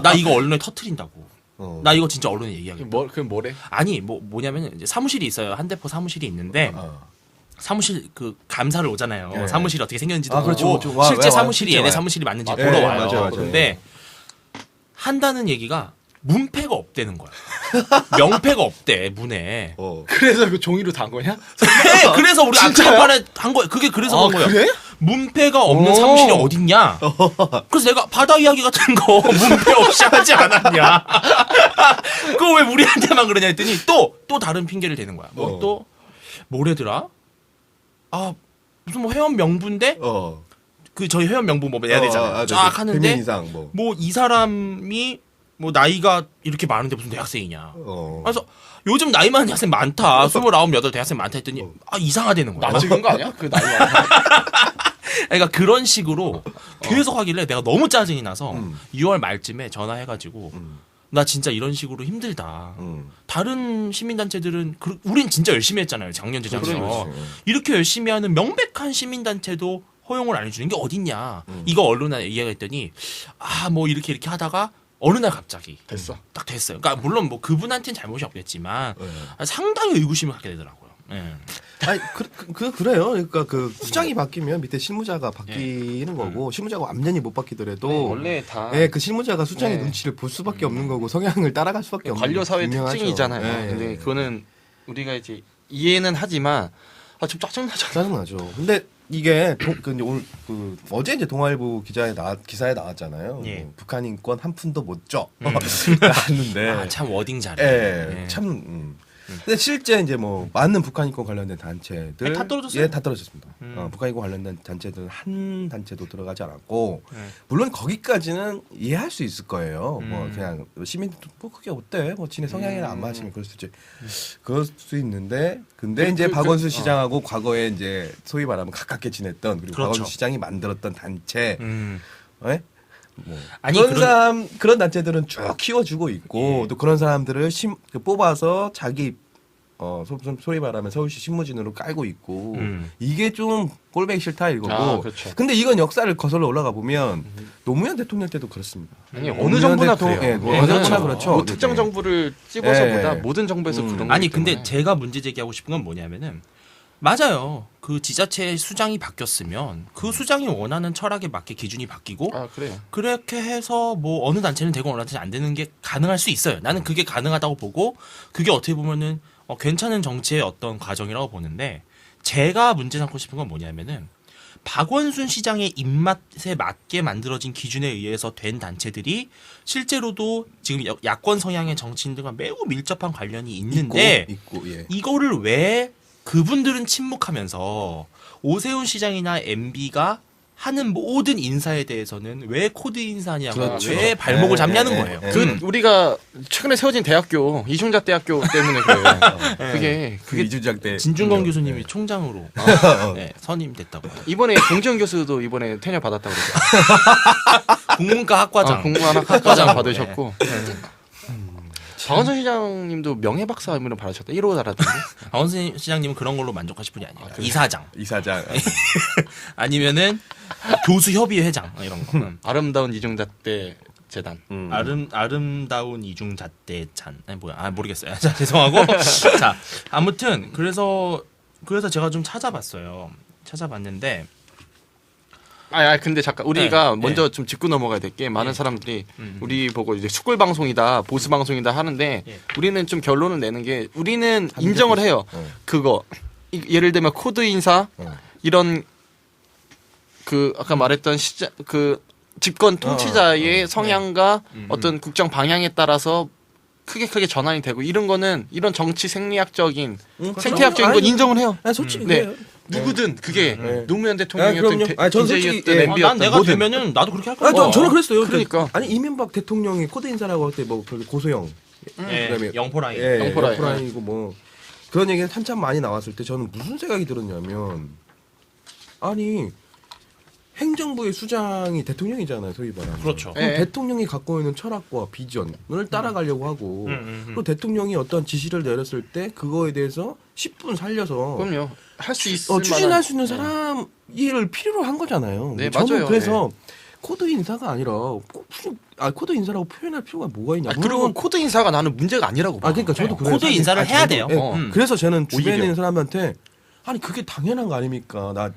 나 이거 언론에 터트린다고. 나 이거 진짜 언론에 얘기하겠다. 그럼 뭐래? 아니 뭐냐면 이제 사무실이 있어요. 한대포 사무실이 있는데 사무실 그 감사를 오잖아요. 예. 사무실이 어떻게 생겼는지도 아, 그렇죠, 보고 그렇죠. 실제 와, 사무실이 실제 얘네 와요. 사무실이 맞는지 예, 보러 와요. 맞아요. 근데 한다는 얘기가 문패가 없대는 거야. 명패가 없대 문에. 그래서 그 종이로 단 거냐? 네, 그래서 우리 안판에 한 거야. 그게 그래서 한 거야. 그래? 문패가 없는 사무실이 어딨냐? 그래서 내가 바다 이야기 같은 거 문패 없이 하지 않았냐? 그거 왜 우리한테만 그러냐 했더니 또 다른 핑계를 대는 거야. 또 뭐래더라? 아 무슨 뭐 회원 명부인데 그 저희 회원 명부 뭐 내야 되잖아요. 쫙 하는데 뭐 이 사람이 뭐 나이가 이렇게 많은데 무슨 대학생이냐? 그래서 요즘 나이 많은 대학생 많다. 29, 8 대학생 많다 했더니 이상하다는 거야. 나 찍은 거 아니야? 그 나이가. 그러니까 그런 식으로 계속 하길래 내가 너무 짜증이 나서 2월 말쯤에 전화해가지고 나 진짜 이런 식으로 힘들다. 다른 시민단체들은 우린 진짜 열심히 했잖아요. 작년 재작년. 이렇게 열심히 하는 명백한 시민단체도 허용을 안 해주는 게 어딨냐. 이거 언론에 얘기했더니 뭐 이렇게 하다가 어느 날 갑자기 딱 됐어요. 그러니까 물론 뭐 그분한테는 잘못이 없겠지만 상당히 의구심을 갖게 되더라고요. 네. 아니 그래요. 그러니까 그 수장이 바뀌면 밑에 실무자가 바뀌는 거고 실무자가 완전히 못 바뀌더라도 원래 다 그 실무자가 수장의 눈치를 볼 수밖에 없는 거고 성향을 따라갈 수밖에 없는 관료 사회 분명하죠. 특징이잖아요. 근데 그거는 우리가 이제 이해는 하지만 좀 짜증나잖아. 짜증나죠. 근데 이게 오늘 어제 이제 동아일보 기사에 나왔잖아요. 예. 북한 인권 한 푼도 못 줘. 나왔는데 참 워딩 잘해. 참 근데 실제 이제 뭐 많은 북한 인권 관련된 단체들 아니, 다 떨어졌어요? 예, 다 떨어졌습니다. 북한 인권 관련된 단체들은 한 단체도 들어가지 않았고 물론 거기까지는 이해할 수 있을 거예요. 뭐 그냥 시민들 뭐 그게 어때? 뭐 지네 성향이랑 안 맞으면 그럴 수 있지. 그럴 수 있는데 근데 이제 박원순 시장하고 과거에 이제 소위 말하면 가깝게 지냈던 그리고 그렇죠. 박원순 시장이 만들었던 단체 예? 뭐 아니, 그런 단체들은 쭉 키워주고 있고 또 그런 사람들을 뽑아서 자기 소위 말하면 서울시 신무진으로 깔고 있고 이게 좀 꼴보기 싫다 이거고. 아, 그렇죠. 근데 이건 역사를 거슬러 올라가 보면 노무현 대통령 때도 그렇습니다. 아니 노무현 어느 정부나 대통령, 그래요. 예, 어느 정부나 그렇죠. 뭐 특정 네. 정부를 찍어서보다 네. 모든 정부에서 그런 아니 거기 근데 때문에. 제가 문제 제기하고 싶은 건 뭐냐면은 맞아요. 그 지자체 수장이 바뀌었으면 그 수장이 원하는 철학에 맞게 기준이 바뀌고 아 그래요. 그렇게 해서 뭐 어느 단체는 되고 어느 단체는 안 되는 게 가능할 수 있어요. 나는 그게 가능하다고 보고 그게 어떻게 보면은 괜찮은 정치의 어떤 과정이라고 보는데 제가 문제 삼고 싶은 건 뭐냐면은 박원순 시장의 입맛에 맞게 만들어진 기준에 의해서 된 단체들이 실제로도 지금 야권 성향의 정치인들과 매우 밀접한 관련이 있는데 있고 예. 이거를 왜 그분들은 침묵하면서 오세훈 시장이나 MB가 하는 모든 인사에 대해서는 왜 코드 인사냐고 그렇죠. 왜 발목을 잡냐는 네, 거예요. 네, 그 우리가 최근에 세워진 대학교 이중자 대학교 때문에 그래요. 그 이주작 때 진중권 교수님이 총장으로 네, 선임됐다고. 이번에 공지현 교수도 이번에 퇴녀 받았다고 그러죠. 국문과 학과장. 국문학 학과장 학과장 받으셨고. 박원순 시장님도 명예박사 의무를 받으셨다. 1호 달았던데. 박원순 시장님은 그런 걸로 만족하실 분이 아니에요. 이사장 이사장 아니면은 교수협의 회장 이런 거. 아름다운 이중자 때 재단. 아름다운 이중잣대잔. 아니 뭐야? 아 모르겠어요. 자, 죄송하고. 자, 아무튼 그래서 제가 좀 찾아봤어요. 찾아봤는데 근데 잠깐 우리가 네, 먼저 좀 짚고 넘어가야 될 게 많은 사람들이 우리 보고 이제 숯골 방송이다 보수 방송이다 하는데 예. 우리는 좀 결론을 내는 게 우리는 인정을 해요. 그거 예를 들면 코드 인사 이런 그 아까 말했던 그 집권 통치자의 성향과 어떤 국정 방향에 따라서 크게 전환이 되고 이런 거는 이런 정치 생리학적인 생태학적인 건 아니, 인정을 해요. 아, 솔직히 네. 그래요. 누구든 그게 네. 노무현 아, 대통령이었던 그럼요. 아니, 저는 솔직히, DJ였던 예. MB였던 난 내가 뭐든. 되면은 나도 그렇게 할 거야. 저는 그랬어요. 그러니까. 아니 이명박 대통령이 코드 인사라고 할 때 뭐 고소영 예, 그다음에 영포라인. 예, 영포라인. 영포라인이고 뭐 그런 얘기가 한참 많이 나왔을 때 저는 무슨 생각이 들었냐면 아니 행정부의 수장이 대통령이잖아요, 소위 말하면. 그렇죠. 그럼 예. 대통령이 갖고 있는 철학과 비전을 따라가려고 하고 그리고 대통령이 어떤 지시를 내렸을 때 그거에 대해서 10분 살려서 그럼요. 할 수 있을 추진할 만한- 수 있는 사람 일을 필요로 한 거잖아요. 네, 저는 맞아요. 그래서 코드 인사가 아니라 꼭 코드 인사라고 표현할 필요가 뭐가 있냐. 그리고 코드 인사가 나는 문제가 아니라고 봐. 그러니까 저도 그래요. 코드 사실. 인사를 해야 저도, 돼요. 예. 그래서 저는 주변에 오히려. 있는 사람한테 아니 그게 당연한 거 아닙니까? 나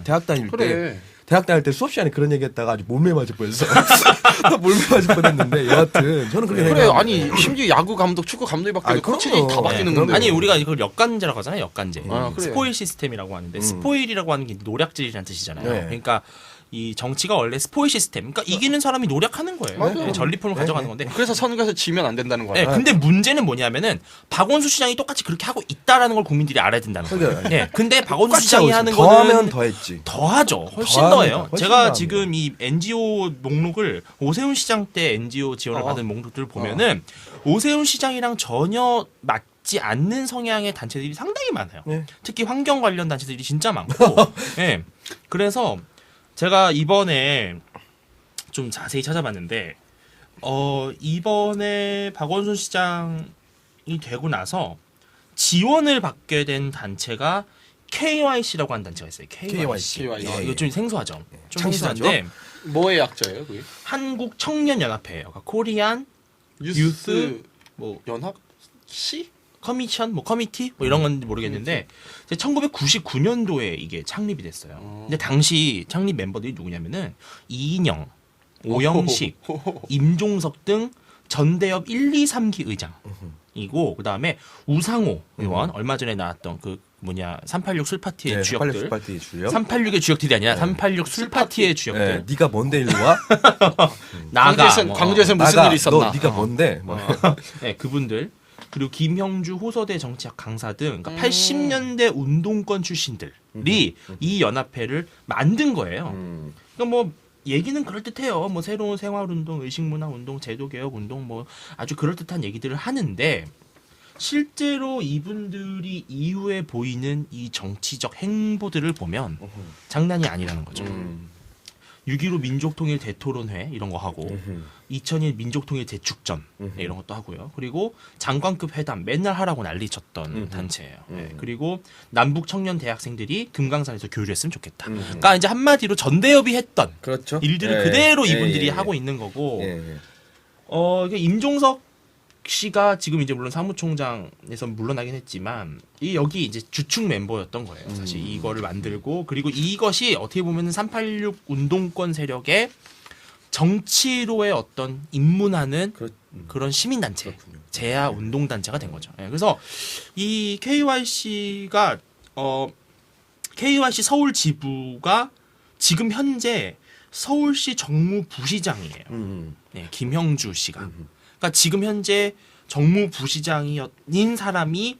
대학 다닐 때 그래. 대학 다닐 때 수업 시간에 그런 얘기했다가 아주 몰매 맞을 뻔했어. 몰매 맞을 뻔했는데 여하튼 저는 그렇게 그래 생각해요. 아니 심지어 야구 감독, 축구 감독이 바뀌고 아니, 코치이 그럼요. 다 바뀌는 네, 건데. 아니 우리가 이걸 역간제라고 하잖아요. 역간제. 아, 그래요. 스포일 시스템이라고 하는데 스포일이라고 하는 게 노략질이라는 뜻이잖아요. 네. 그러니까 이 정치가 원래 스포일 시스템. 그러니까 이기는 사람이 노력하는 거예요. 맞아요. 전리품을 가져가는 건데. 그래서 선거에서 지면 안 된다는 거야. 네, 근데 문제는 뭐냐면은 박원순 시장이 똑같이 그렇게 하고 있다라는 걸 국민들이 알아야 된다는 거예요. 그러니까. 네, 근데 박원순 똑같이 시장이 하고 하는 있어. 거는 더하면 더했지. 더하죠. 훨씬 더합니다. 더해요. 훨씬 제가 더합니다. 지금 이 NGO 목록을 오세훈 시장 때 NGO 지원을 받은 목록들을 보면은 오세훈 시장이랑 전혀 맞지 않는 성향의 단체들이 상당히 많아요. 네. 특히 환경 관련 단체들이 진짜 많고. 예. 그래서 제가 이번에 좀 자세히 찾아봤는데 이번에 박원순 시장이 되고 나서 지원을 받게 된 단체가 KYC라고 하는 단체가 있어요. KYC. KYC. 이거 좀 생소하죠. 좀 창시자죠? 생소한데 뭐의 약자예요, 그게? 한국 청년 연합회예요. 그러니까 코리안 유스 뭐 연합 시? 커미션, 뭐 커미티, 뭐 이런 건 모르겠는데 1999년도에 이게 창립이 됐어요. 근데 당시 창립 멤버들이 누구냐면은 이인영, 오영식, 임종석 등 전대협 1, 2, 3기 의장이고 그다음에 우상호 의원 얼마 전에 나왔던 그 386 술파티의 네, 주역들. 386 술파티 주역. 386의 주역들이 아니라 386 술파티의 주역들. 네가 뭔데 일로 와? 나가. 광주에서 무슨 나가. 일이 있었나? 너 네가 뭔데? 뭐. 네, 그분들 그리고 김형주 호서대 정치학 강사 등 그러니까 80년대 운동권 출신들이 이 연합회를 만든 거예요. 그러니까 뭐 얘기는 그럴듯해요. 뭐 새로운 생활운동, 의식문화운동, 제도개혁운동 뭐 아주 그럴듯한 얘기들을 하는데 실제로 이분들이 이후에 보이는 이 정치적 행보들을 보면 장난이 아니라는 거죠. 6.15 민족통일 대토론회 이런 거 하고 2001 민족통일 대축전 이런 것도 하고요. 그리고 장관급 회담 맨날 하라고 난리쳤던 단체예요. 네. 그리고 남북 청년 대학생들이 금강산에서 교류했으면 좋겠다. 그러니까 이제 한마디로 전대협이 했던 그렇죠. 일들을 그대로 이분들이 하고 있는 거고 이게 임종석 씨가 지금 이제 물론 사무총장에서 물러나긴 했지만 이 여기 이제 주축 멤버였던 거예요. 사실 이거를 만들고 그리고 이것이 어떻게 보면은 386 운동권 세력의 정치로의 어떤 입문하는 그런 시민단체, 재야 운동단체가 된 거죠. 예, 그래서 이 KYC가 KYC 서울 지부가 지금 현재 서울시 정무부시장이에요. 네, 김형주 씨가. 그러니까 지금 현재 정무부시장인 사람이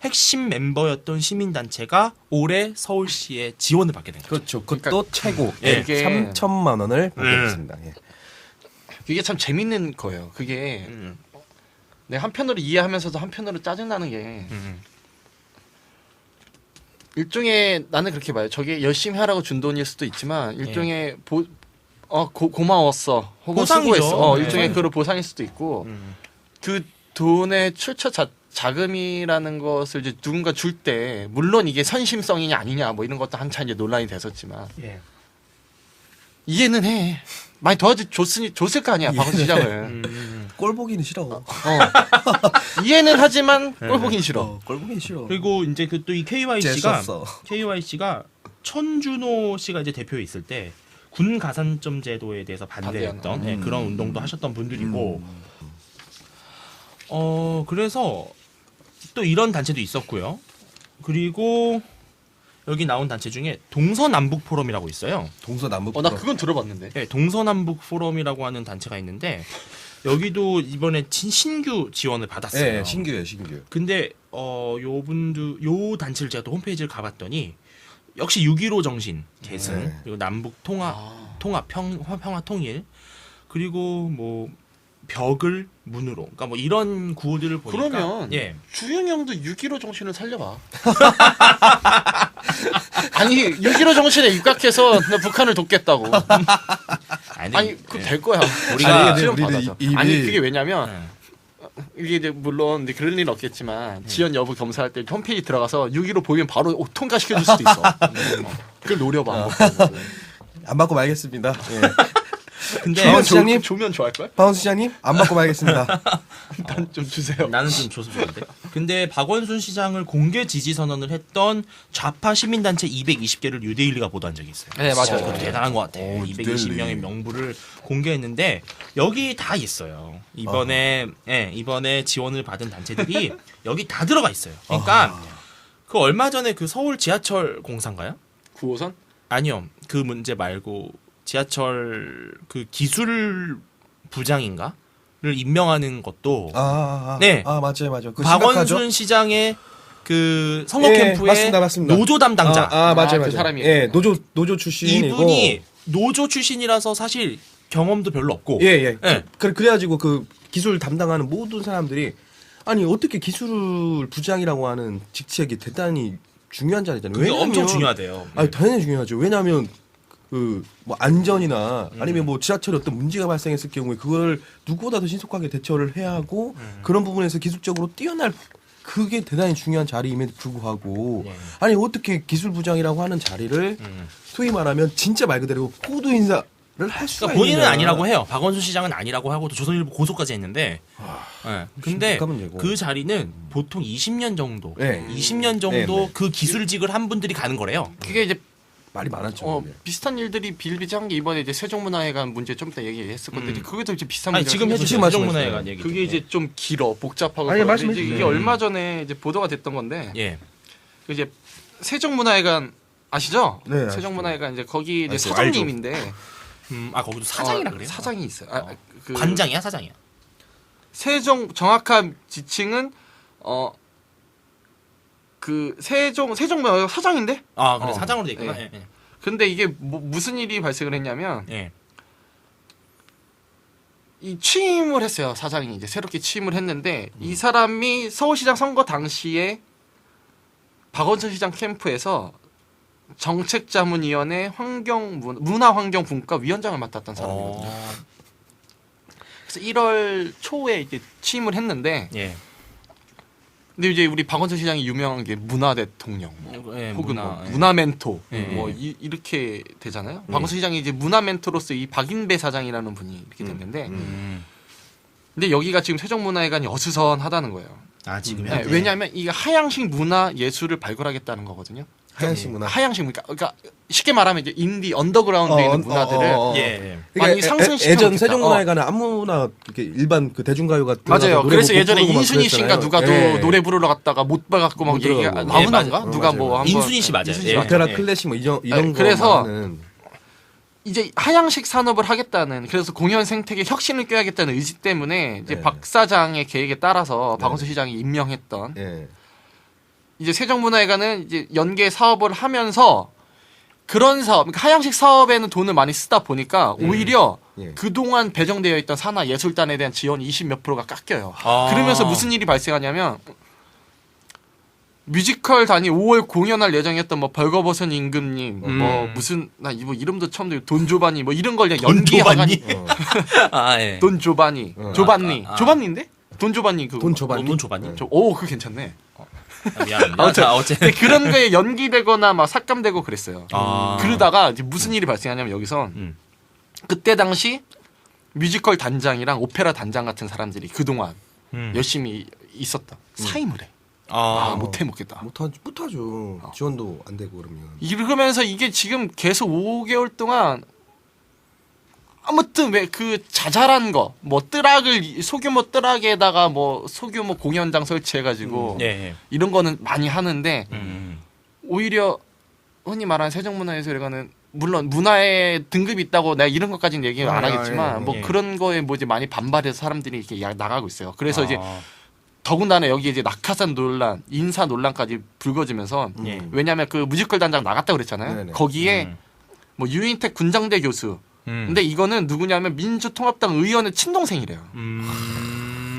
핵심 member였던 시민단체가 올해 서울시에 지원을 받게 된 거죠. 그렇죠. 그것도 최고 예. 3천만 원을 받겠습니다. 예. 그게 참 재밌는 거예요. 그게 내가 한편으로 이해하면서도 한편으로 짜증나는 게 일종의 나는 그렇게 봐요. 저게 열심히 하라고 준 돈일 수도 있지만 일종의 고마웠어 혹은 보상이죠. 수고했어 네. 일종의 그런 보상일 수도 있고 그 돈의 출처 자금이라는 것을 이제 누군가 줄 때 물론 이게 선심성이냐 아니냐 뭐 이런 것도 한참 이제 논란이 됐었지만 예. 이해는 해. 많이 줬을 거 아니야 박원 시장을. 꼴 보기는 싫어. 이해는 하지만 꼴 보긴 싫어. 꼴 보기는 싫어. 그리고 이제 그 또 이 재수없어. KYC가 천준호 씨가 이제 대표에 있을 때 군 가산점 제도에 대해서 반대했던 예, 그런 운동도 하셨던 분들이고 그래서 또 이런 단체도 있었고요. 그리고 여기 나온 단체 중에 동서남북 포럼이라고 있어요. 동서남북. 나 그건 들어봤는데. 네, 동서남북 포럼이라고 하는 단체가 있는데 여기도 이번에 신규 지원을 받았어요. 예, 신규예요, 신규. 근데 요 단체를 제가 또 홈페이지를 가봤더니 역시 6.15 정신 계승 그리고 남북 통합 평화 통일 그리고 뭐 벽을 문으로 그러니까 뭐 이런 구호들을 보니까 그러면 예. 주영 형도 6.15 정신을 살려봐. 아니 6.15 정신에 입각해서 나 북한을 돕겠다고. 아니 그거 될 거야. 우리가 지원 우리는 받아서. 입이- 아니 그게 왜냐면 이게 이제 물론 이제 그럴 일은 없겠지만 지연 여부 검사할 때 홈페이지 들어가서 6.15 보이면 바로 통과시켜 줄 수도 있어. 그걸 노려봐. 안 받고 말겠습니다. 예. 근데 박원 시장님? 조면 좋아할 거야? 박원순 시장님 안 받고 말겠습니다. 난 좀 주세요. 나는 좀 줬으면 좋은데. 근데 박원순 시장을 공개 지지 선언을 했던 좌파 시민단체 220개를 뉴데일리가 보도한 적이 있어요. 네, 맞아요. 그것도 대단한 것 같아. 오, 220명의 뉴데일리. 명부를 공개했는데 여기 다 있어요. 이번에 지원을 받은 단체들이 여기 다 들어가 있어요. 그러니까 그 얼마 전에 그 서울 지하철 공사인가요? 9호선? 아니요. 그 문제 말고 지하철 그 기술 부장인가를 임명하는 것도 네. 맞아요. 그 박원순 심각하죠? 시장의 그 선거 예, 캠프의 맞습니다. 노조 담당자 맞아요. 그 사람이 예, 노조 출신이고. 이분이 노조 출신이라서 사실 경험도 별로 없고 예. 예. 그래가지고 그 기술 담당하는 모든 사람들이 아니 어떻게 기술 부장이라고 하는 직책이 대단히 중요한 자리잖아요. 그게 왜냐면- 엄청 중요하대요. 아니 당연히 중요하죠. 왜냐하면 그 뭐 안전이나 아니면 뭐 지하철에 어떤 문제가 발생했을 경우에 그걸 누구보다 더 신속하게 대처를 해야 하고 그런 부분에서 기술적으로 뛰어날 그게 대단히 중요한 자리임에도 불구하고 예. 아니 어떻게 기술부장이라고 하는 자리를 소위 말하면 진짜 말 그대로 코드 인사를 할 수가 그러니까 본인은 있느냐. 아니라고 해요. 박원순 시장은 아니라고 하고 또 조선일보 고소까지 했는데. 예. 근데 심각한 문제고. 그 자리는 보통 20년 정도, 네. 20년 정도 네. 그 기술직을 한 분들이 가는 거래요. 그게 이제 말이 많았죠. 근데. 비슷한 일들이 비일비재한 게 이번에 이제 세종문화회관 문제 좀 이따 얘기했을 건데 그것도 이제 비슷한 아니 문제가 지금 생겼어요. 해주신 말씀하세요. 세종문화회관 얘기. 그게 이제 좀 길어 복잡하고 아니, 그런데 말씀해 이제 주세요. 이게 얼마 전에 이제 보도가 됐던 건데 예. 그 이제 세종문화회관 아시죠? 네, 아시죠. 세종문화회관 이제 거기 이제 알죠, 사장님인데 거기도 사장이라 그래요? 사장이 있어요. 그 관장이야, 사장이야. 세종 정확한 지칭은 그 세종 사장인데? 아 그래 사장으로 돼 있구나. 예. 예. 근데 이게 무슨 일이 발생을 했냐면 예. 이 취임을 했어요. 사장이 이제 새롭게 취임을 했는데 이 사람이 서울시장 선거 당시에 박원순 시장 캠프에서 정책자문위원회 문화환경분과 위원장을 맡았던 사람이거든요. 그래서 1월 초에 이제 취임을 했는데, 예. 근데 이제 우리 박원순 시장이 유명한 게 문화 대통령, 예, 혹은 문화, 뭐 예. 문화 멘토, 예, 뭐 예. 이렇게 되잖아요. 박원순 시장이 이제 문화 멘토로서 이 박인배 사장이라는 분이 이렇게 됐는데, 근데 여기가 지금 세종문화회관이 어수선하다는 거예요. 아 지금 네, 현재. 왜냐하면 이게 하향식 문화 예술을 발굴하겠다는 거거든요. 하얀식 문화. 하향식 그러니까 쉽게 말하면 이제 인디 언더그라운드에 있는 문화들을 예. 예. 많이 그러니까 상승시켜 예전 놓겠다. 세종문화회관은 아무나 이렇게 일반 그 대중가요가 맞아요. 노래 그래서 부르고 예전에 부르고 막 인순이 씨인가 그랬잖아요. 누가 예. 노래 부르러 갔다가 못 봐갖고 막 못 얘기가 들어가고. 나훈아인가 예, 누가 맞아요. 뭐 한번 인순이 씨 맞아요. 인순이 예. 씨 오페라 예. 클래식 뭐 이런 거 그래서 하는 이제 하향식 산업을 하겠다는 그래서 공연 생태계 혁신을 꾀하겠다는 의지 때문에 이제 네. 박 사장의 계획에 따라서 박원순 시장이 임명했던 예. 이제 세종문화회관은 이제 연계 사업을 하면서 그런 사업, 그러니까 하향식 사업에는 돈을 많이 쓰다 보니까 오히려 예. 그동안 배정되어 있던 산하 예술단에 대한 지원이 20몇 %가 깎여요. 아. 그러면서 무슨 일이 발생하냐면 뮤지컬 단위 5월 공연할 예정이었던 뭐 벌거벗은 임금님, 뭐 무슨 나 이거 이름도 처음 듣고 돈조바니 뭐 이런 걸 그냥 연기하가니 아 예. 돈조바니, 조반니, 조반니인데? 돈조바니 그거. 돈 줘봤니? 돈 줘봤니? 오, 그거 괜찮네. 아, 미안합니다. 아무튼 자, 어째. 근데 그런 거에 연기되거나 막 삭감되고 그랬어요. 아. 그러다가 이제 무슨 일이 발생하냐면 여기서 그때 당시 뮤지컬 단장이랑 오페라 단장 같은 사람들이 그동안 열심히 있었다. 사임을 해. 아, 못해 먹겠다. 못하죠. 지원도 안 되고 그러면. 이러면서 이게 지금 계속 5개월 동안 아무튼 왜 그 자잘한 거 뭐 뜨락을 소규모 뜨락에다가 뭐 소규모 공연장 설치해가지고 예, 예. 이런 거는 많이 하는데 음. 오히려 흔히 말하는 세종문화예술회관은 물론 문화에 등급이 있다고 내가 이런 것까지는 얘기를 안 하겠지만 뭐 예. 그런 거에 뭐 이제 많이 반발해서 사람들이 이렇게 나가고 있어요. 그래서 이제 아. 더군다나 여기 이제 낙하산 논란, 인사 논란까지 불거지면서 예. 왜냐하면 그 뮤지컬 단장 나갔다 그랬잖아요. 네네. 거기에 뭐 유인택 군장대 교수. 근데 이거는 누구냐면 민주통합당 의원의 친동생이래요.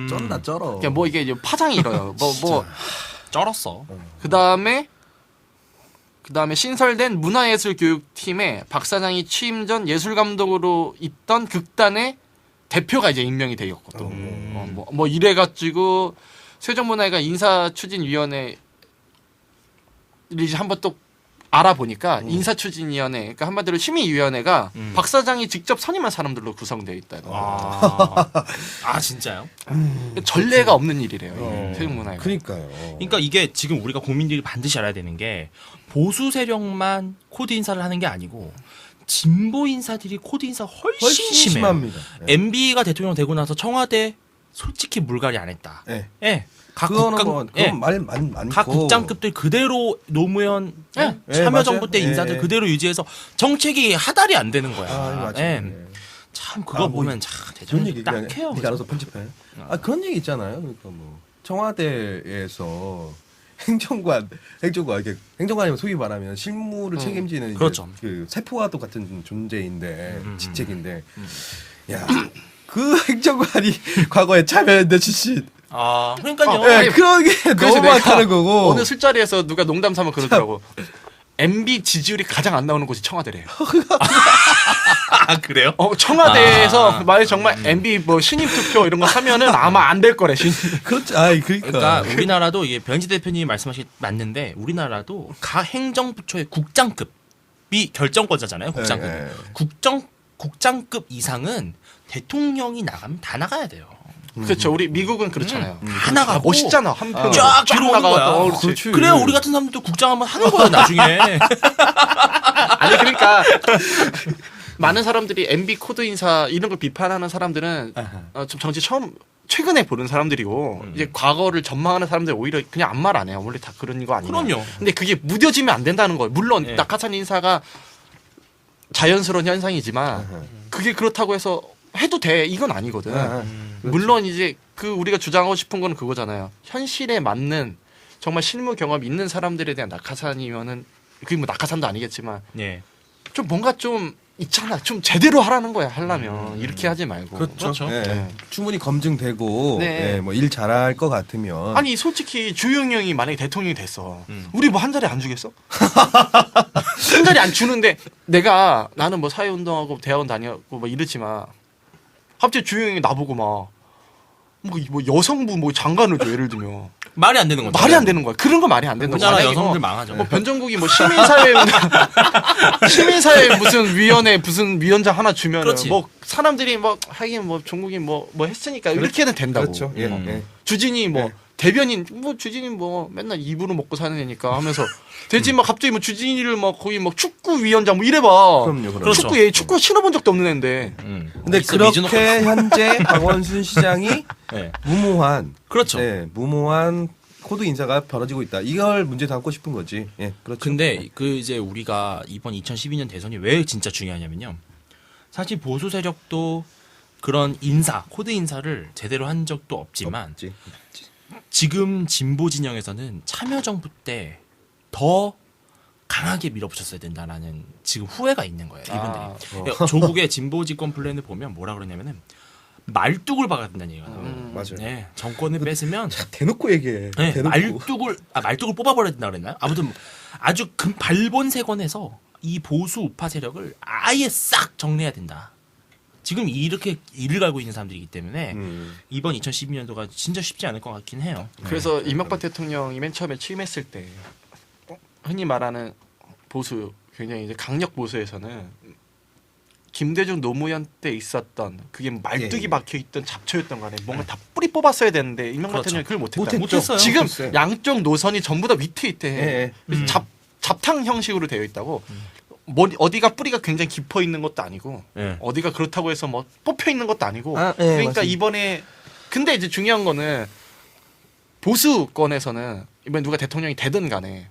쩐다 쩔어. 그러니까 뭐 이게 이제 파장이 일어요. 뭐 쩔었어. 그다음에 신설된 문화예술교육팀에 박 사장이 취임 전 예술감독으로 있던 극단의 대표가 이제 임명이 되었고 뭐 이래가지고 세종문화회관 인사추진위원회 이제 한번 또 알아보니까 인사추진위원회, 그러니까 한마디로 심의위원회가 박 사장이 직접 선임한 사람들로 구성되어 있다. 아 진짜요? 전례가 없는 일이래요. 세종문화회관. 그러니까요. 그러니까 이게 지금 우리가 국민들이 반드시 알아야 되는 게 보수 세력만 코드 인사를 하는 게 아니고 진보 인사들이 코드 인사 훨씬 심해요. 심합니다. 예. MB가 대통령 되고 나서 청와대 솔직히 물갈이 안 했다. 예. 예. 각 그거는 국장, 뭐 예. 그건 말 많고. 각 국장급들 그대로 노무현 예, 참여정부 맞아요. 때 예, 인사들 예. 그대로 유지해서 정책이 하달이 안 되는 거야. 아, 맞아요. 예. 예. 참 그거 뭐 보면 참 그런 대통령이 얘기 그냥 딱해요. 네가 알아서 편집해. 아 그런 얘기 있잖아요. 그러니까 뭐 청와대에서 행정관 이렇게 행정관이면 소위 말하면 실무를 책임지는 이제 그렇죠. 그 세포와도 같은 존재인데 직책인데 야 그 행정관이 과거에 참여연대 출신. 아 그러니까요. 예, 그런 게 그래서 너무 내가 많다는 거고. 어느 술자리에서 누가 농담 삼아 그러더라고. MB 지지율이 가장 안 나오는 곳이 청와대래요. 아 그래요? 청와대에서 만약 정말 MB 뭐 신입 투표 이런 거 하면은 아마 안 될 거래. 그렇지. 아이 그러니까. 그러니까 우리나라도 이게 변희재 대표님이 말씀하신 게 맞는데 우리나라도 각 행정부처의 국장급이 결정권자잖아요. 국장급. 예, 예. 국장급 이상은 대통령이 나가면 다 나가야 돼요. 그렇죠. 우리 미국은 그렇잖아요. 다 나가고 멋있잖아. 한 편으로 쫙 들어오는 거야. 나가서. 그렇지. 그래야 우리 같은 사람들도 국장 한번 하는 거야 나중에. 아니 그러니까 많은 사람들이 MB 코드 인사 이런 걸 비판하는 사람들은 좀 정치 최근에 보는 사람들이고 이제 과거를 전망하는 사람들 오히려 그냥 아무 말 안 해요. 원래 다 그런 거 아니에요. 그럼요. 근데 그게 무뎌지면 안 된다는 거예요. 물론 네. 낙하산 인사가 자연스러운 현상이지만 그게 그렇다고 해서 해도 돼 이건 아니거든. 그렇지. 물론 이제 그 우리가 주장하고 싶은 건 그거잖아요. 현실에 맞는 정말 실무 경험 있는 사람들에 대한 낙하산이면은 그게 뭐 낙하산도 아니겠지만 예. 좀 뭔가 좀 있잖아. 좀 제대로 하라는 거야. 하려면 이렇게 하지 말고. 그렇죠. 그렇죠. 예. 네. 충분히 검증되고 네. 예, 뭐일 잘할 것 같으면 아니 솔직히 주영 형이 만약에 대통령이 됐어. 우리 뭐 한 자리 안 주겠어? 한 자리 안 주는데 나는 뭐 사회운동하고 대학원 다녔고 뭐 이랬지만 갑자기 주영 형이 나보고 막 뭐 여성부 뭐 장관을 줘 예를 들면 말이 안 되는 거죠. 말이 안 되는 거야. 그런 거 말이 안 된다. 우리나라 여성들 망하죠. 뭐 변정국이 뭐 시민사회 무슨 위원회 무슨 위원장 하나 주면 그렇지. 뭐 사람들이 뭐 하긴 뭐 종국이 뭐 했으니까 이렇게는 된다고. 그렇죠. 예. 예. 주진이 뭐 네. 대변인 뭐 주진이 뭐 맨날 입으로 먹고 사는 애니까 하면서 되지 막 갑자기 뭐 주진이를 막 거기 막 축구 위원장 뭐 이래봐. 그럼요. 그렇죠. 축구 신어본 적도 없는 애인데. 근데 있어, 그렇게 미즈노- 현재 박원순 시장이 네. 무모한 그렇죠. 무모한 코드 인사가 벌어지고 있다. 이걸 문제 삼고 싶은 거지. 예, 그렇죠. 근데 그 이제 우리가 이번 2012년 대선이 왜 진짜 중요하냐면요. 사실 보수 세력도 그런 인사, 코드 인사를 제대로 한 적도 없지만 없지. 지금 진보 진영에서는 참여정부 때 더 강하게 밀어붙였어야 된다라는 지금 후회가 있는 거예요. 이분들이. 그러니까 조국의 진보 집권 플랜을 보면 뭐라 그러냐면은 말뚝을 박아야 된다는 얘기가 나와요. 맞아요. 네, 정권을 뺏으면 대놓고 얘기해. 네, 대놓고. 말뚝을 뽑아버려야 된다 그랬나요? 아무튼 아주 발본색원에서 이 보수 우파 세력을 아예 싹 정리해야 된다. 지금 이렇게 이를 갈고 있는 사람들이기 때문에 이번 2012년도가 진짜 쉽지 않을 것 같긴 해요. 그래서 이명박 대통령이 맨 처음에 취임했을 때 흔히 말하는 보수 굉장히 이제 강력 보수에서는 김대중 노무현 때 있었던 그게 말뚝이 예. 박혀 있던 잡초였던 간에 뭔가 다 뿌리 뽑았어야 되는데 이명박 그렇죠. 대통령이 그걸 못했다. 못했죠. 못했어요. 지금 글쎄. 양쪽 노선이 전부 다 위태위태. 예, 그래서 잡탕 형식으로 되어 있다고. 어디가 뿌리가 굉장히 깊어 있는 것도 아니고 예. 어디가 그렇다고 해서 뭐 뽑혀 있는 것도 아니고. 아, 예, 그러니까 맞습니다. 이번에 근데 이제 중요한 거는 보수권에서는 이번에 누가 대통령이 되든 간에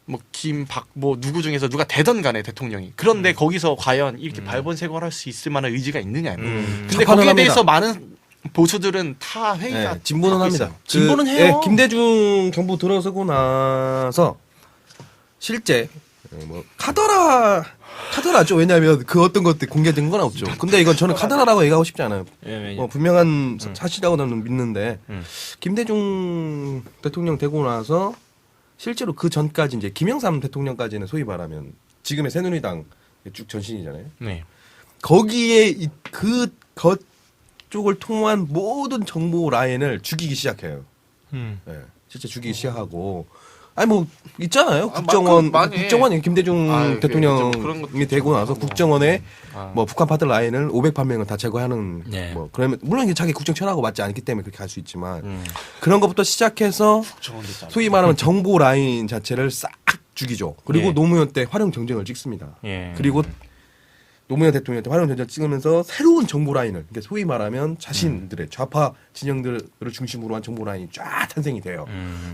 뭐 김박 뭐 누구 중에서 누가 되든 간에 대통령이 그런데 거기서 과연 이렇게 발본색원할 수 있을 만한 의지가 있느냐. 근데 자판을 거기에 합니다. 대해서 많은 보수들은 다 회의가 예, 진보는 하고 합니다. 있어요. 진보는 해요. 김대중 정부 들어서고 나서 실제 뭐 카더라죠. 왜냐하면 그 어떤 것들 공개된 건 없죠. 근데 이건 저는 카더라라고 얘기하고 싶지 않아요. 예, 뭐 분명한 사실이라고 저는 믿는데 김대중 대통령 되고 나서 실제로 그 전까지 이제 김영삼 대통령까지는 소위 말하면 지금의 새누리당 쭉 전신이잖아요. 네. 거기에 그쪽을 통한 모든 정보 라인을 죽이기 시작해요. 예, 진짜 죽이기 시작하고 아니 뭐 있잖아요. 국정원이 김대중 좀 그런 것도 대통령이 되고 나서 뭐. 국정원에 뭐 북한 파들 라인을 500판명을 다 제거하는 네. 뭐 그러면 물론 이게 자기 국정 철학하고 맞지 않기 때문에 그렇게 할 수 있지만 그런 것부터 시작해서 소위 말하면 정보 라인 자체를 싹 죽이죠. 그리고 예. 노무현 때 활용 정쟁을 찍습니다. 예. 그리고 노무현 대통령 때 활용 정쟁을 찍으면서 새로운 정보 라인을 그러니까 소위 말하면 자신들의 좌파 진영들을 중심으로 한 정보 라인이 쫙 탄생이 돼요.